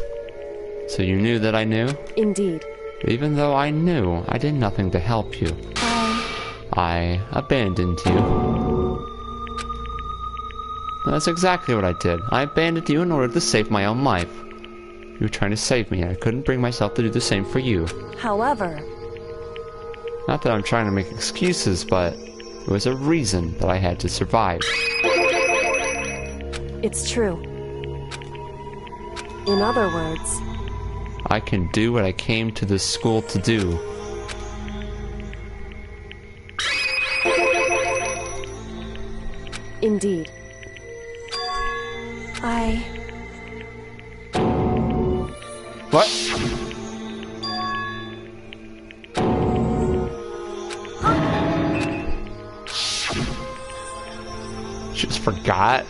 So you knew that I knew? Indeed. Even though I knew, I did nothing to help you. I abandoned you. That's exactly what I did. I abandoned you in order to save my own life. You were trying to save me, and I couldn't bring myself to do the same for you. However... Not that I'm trying to make excuses, but there was a reason that I had to survive. It's true. In other words... I can do what I came to this school to do. Indeed. What? She just forgot?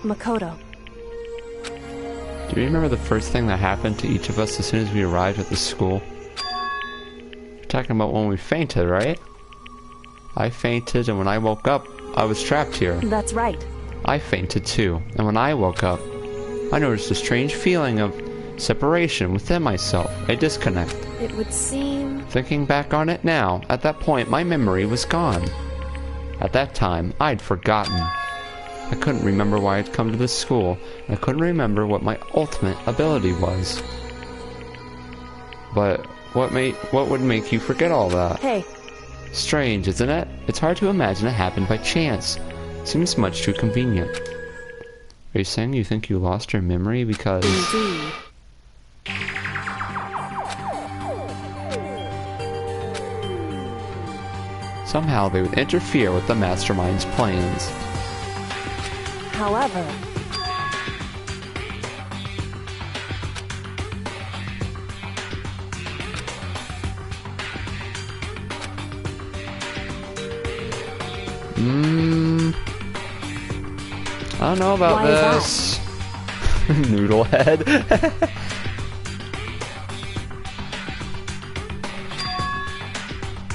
Makoto. Do you remember the first thing that happened to each of us as soon as we arrived at the school? You're talking about when we fainted, right? I fainted, and when I woke up, I was trapped here. That's right. I fainted too, and when I woke up, I noticed a strange feeling of separation within myself, a disconnect. It would seem... Thinking back on it now, at that point my memory was gone. At that time, I'd forgotten. I couldn't remember why I'd come to this school, and I couldn't remember what my ultimate ability was. But what would make you forget all that? Hey. Strange, isn't it? It's hard to imagine it happened by chance. Seems much too convenient. Are you saying you think you lost your memory because... Indeed. Somehow they would interfere with the mastermind's plans. However... I don't know about this. Noodle head.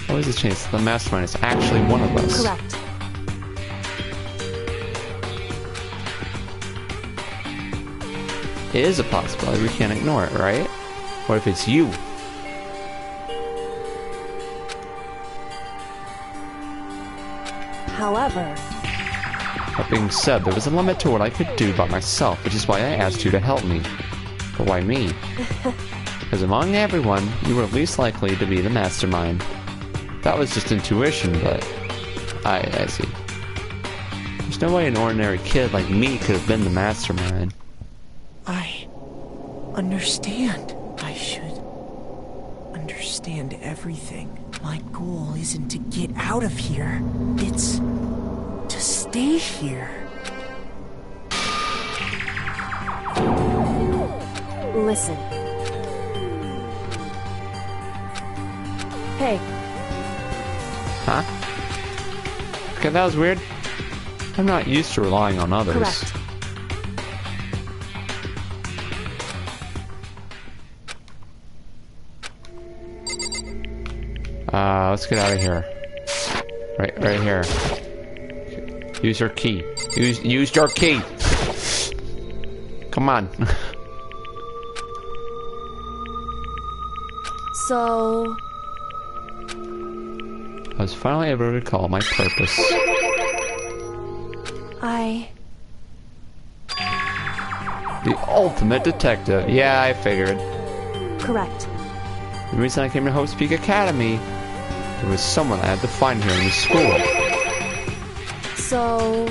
Always a chance that the mastermind is actually one of us. Correct. It is a possibility, we can't ignore it, right? What if it's you? However... That being said, there was a limit to what I could do by myself, which is why I asked you to help me. But why me? Because among everyone, you were least likely to be the mastermind. That was just intuition, but... I see. There's no way an ordinary kid like me could have been the mastermind. I understand. I should understand everything. My goal isn't to get out of here. It's to stay here. Listen. Hey. Huh? Okay, that was weird. I'm not used to relying on others. Correct. Let's get out of here. Right here. Use your key. Use your key. Come on. So... I was finally able to recall my purpose. The ultimate detective. Yeah, I figured. Correct. The reason I came to Hope's Peak Academy, there was someone I had to find here in the school. So...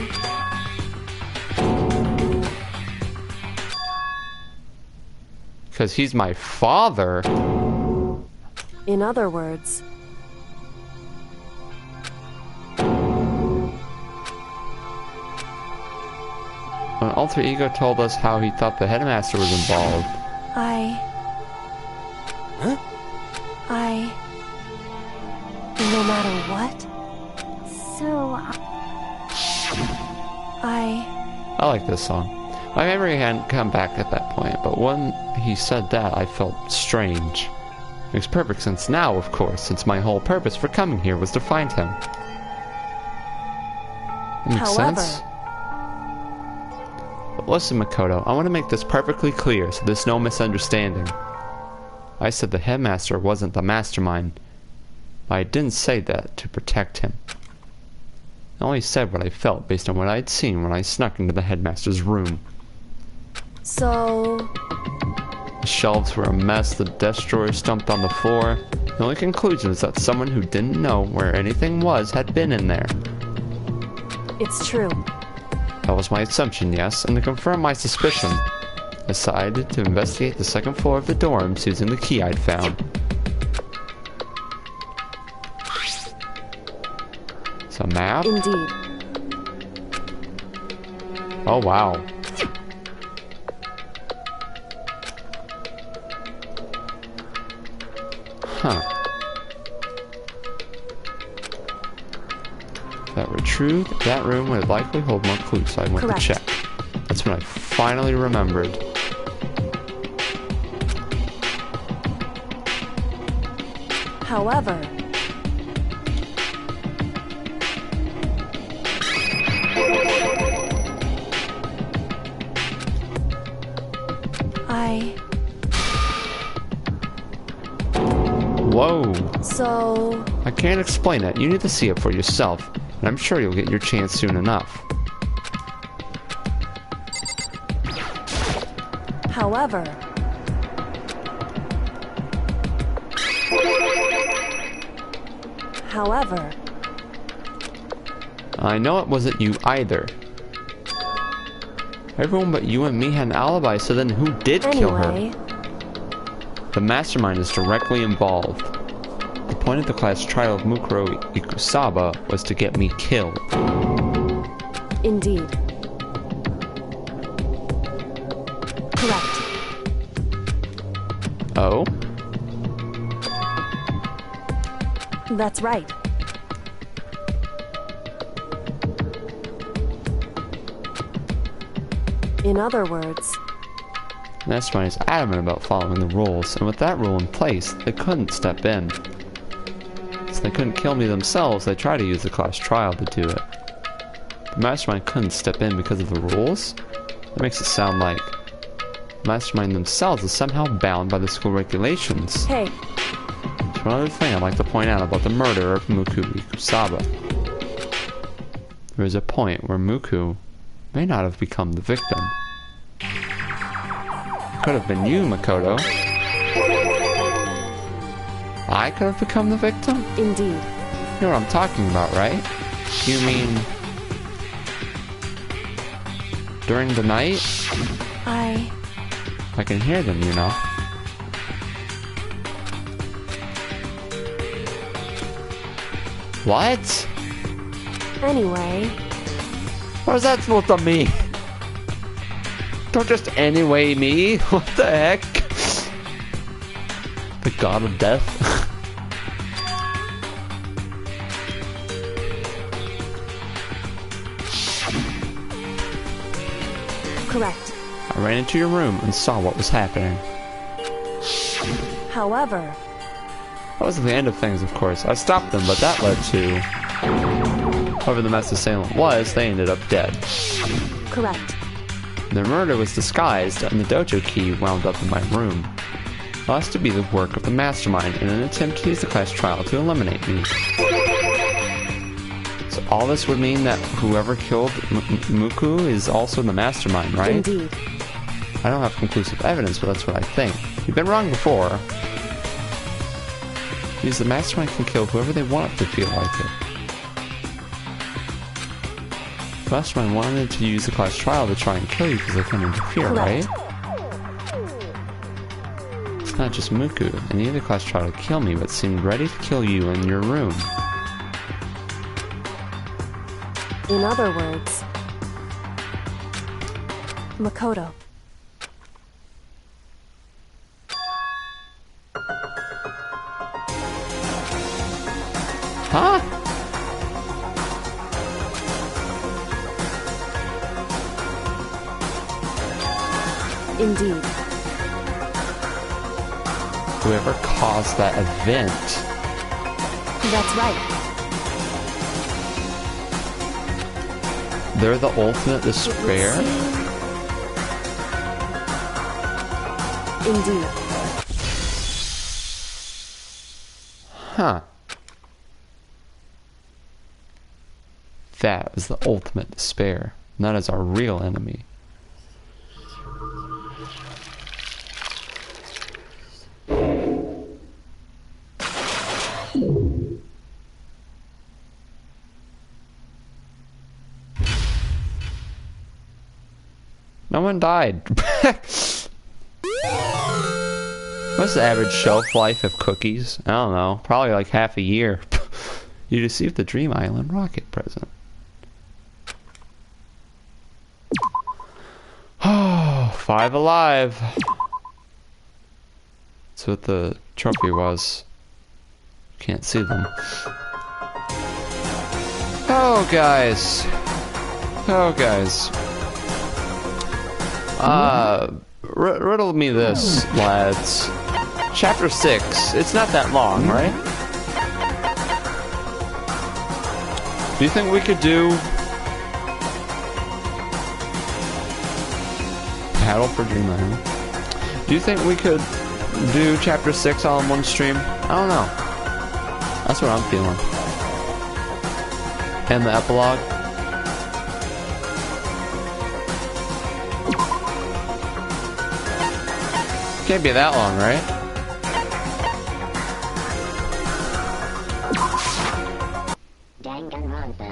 Because he's my father. In other words... When Alter Ego told us how he thought the headmaster was involved. Huh? No matter what? So, I like this song. My memory hadn't come back at that point, but when he said that, I felt strange. Makes perfect sense now, of course, since my whole purpose for coming here was to find him. Makes However... sense? But listen, Makoto, I want to make this perfectly clear so there's no misunderstanding. I said the headmaster wasn't the mastermind. But I didn't say that to protect him. I only said what I felt based on what I'd seen when I snuck into the headmaster's room. So... The shelves were a mess, the desk drawers stumped on the floor. The only conclusion was that someone who didn't know where anything was had been in there. It's true. That was my assumption, yes, and to confirm my suspicion, I decided to investigate the second floor of the dorms using the key I'd found. It's a map? Indeed. Oh, wow. Huh. If that were true, that room would likely hold more clues, so I went Correct. to check. That's when I finally remembered. However... Whoa. So... I can't explain it. You need to see it for yourself, and I'm sure you'll get your chance soon enough. However... I know it wasn't you either. Everyone but you and me had an alibi, so then who did kill her? The mastermind is directly involved. The point of the class trial of Mukuro Ikusaba was to get me killed. Indeed. Correct. Oh? That's right. In other words... The mastermind is adamant about following the rules, and with that rule in place, they couldn't step in. Since they couldn't kill me themselves, they tried to use the class trial to do it. The mastermind couldn't step in because of the rules? That makes it sound like the mastermind themselves is somehow bound by the school regulations. Hey. There's one other thing I'd like to point out about the murder of Muku Ikusaba. There is a point where Muku may not have become the victim. Could have been you, Makoto. I could have become the victim? Indeed. You know what I'm talking about, right? You mean... during the night? I can hear them, you know. What? Anyway... What is that supposed to mean? Don't just anyway me. What the heck? The god of death? Correct. I ran into your room and saw what was happening. However... That wasn't the end of things, of course. I stopped them, but that led to... Whoever the mass assailant was, they ended up dead. Correct. Their murder was disguised, and the dojo key wound up in my room. It has to be the work of the mastermind in an attempt to use the class trial to eliminate me. So all this would mean that whoever killed Muku is also the mastermind, right? Indeed. I don't have conclusive evidence, but that's what I think. You've been wrong before. Because the mastermind can kill whoever they want if they feel like it. The mastermind wanted to use the class trial to try and kill you because they couldn't interfere, Correct. right? It's not just Muku, and the other class tried to kill me, but seemed ready to kill you in your room. In other words... Makoto. Huh? Indeed. Whoever caused that event. That's right. They're the ultimate despair? Indeed. Huh. That is the ultimate despair. And that is our real enemy. No one died. What's the average shelf life of cookies? I don't know. Probably like half a year. You received the Dream Island rocket present. Oh, 5 alive. That's what the trophy was. Can't see them. Oh, guys. Oh, guys. Riddle me this, lads. Chapter 6. It's not that long, right? Do you think we could do Battle for Dream Island? Do you think we could do Chapter 6 all in one stream? I don't know. That's what I'm feeling. And the epilogue. Can't be that long, right? Danganronpa.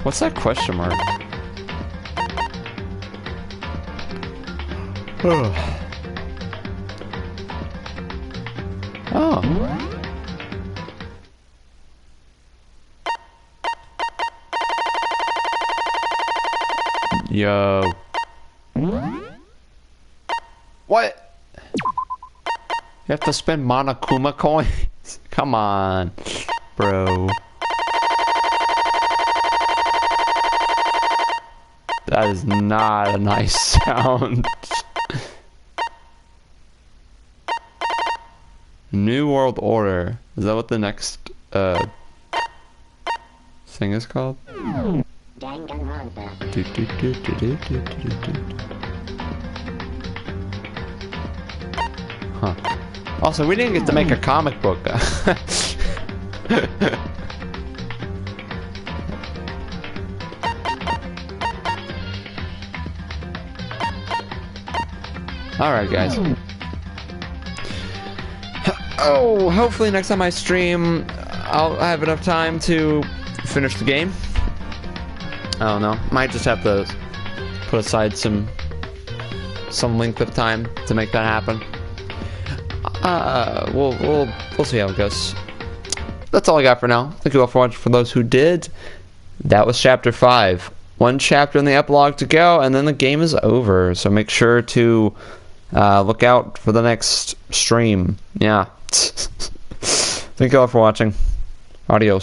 What's that question mark? Oh. Yo. What? You have to spend Monokuma coins? Come on, bro. That is not a nice sound. New World Order. Is that what the next thing is called? Danganronpa. Huh. Also, we didn't get to make a comic book. Alright, guys. Oh, hopefully next time I stream, I'll have enough time to finish the game. I don't know. Might just have to put aside some length of time to make that happen. We'll see how it goes. That's all I got for now. Thank you all for watching. For those who did, that was chapter 5. One chapter in the epilogue to go, and then the game is over. So make sure to look out for the next stream. Yeah. Thank you all for watching. Adios.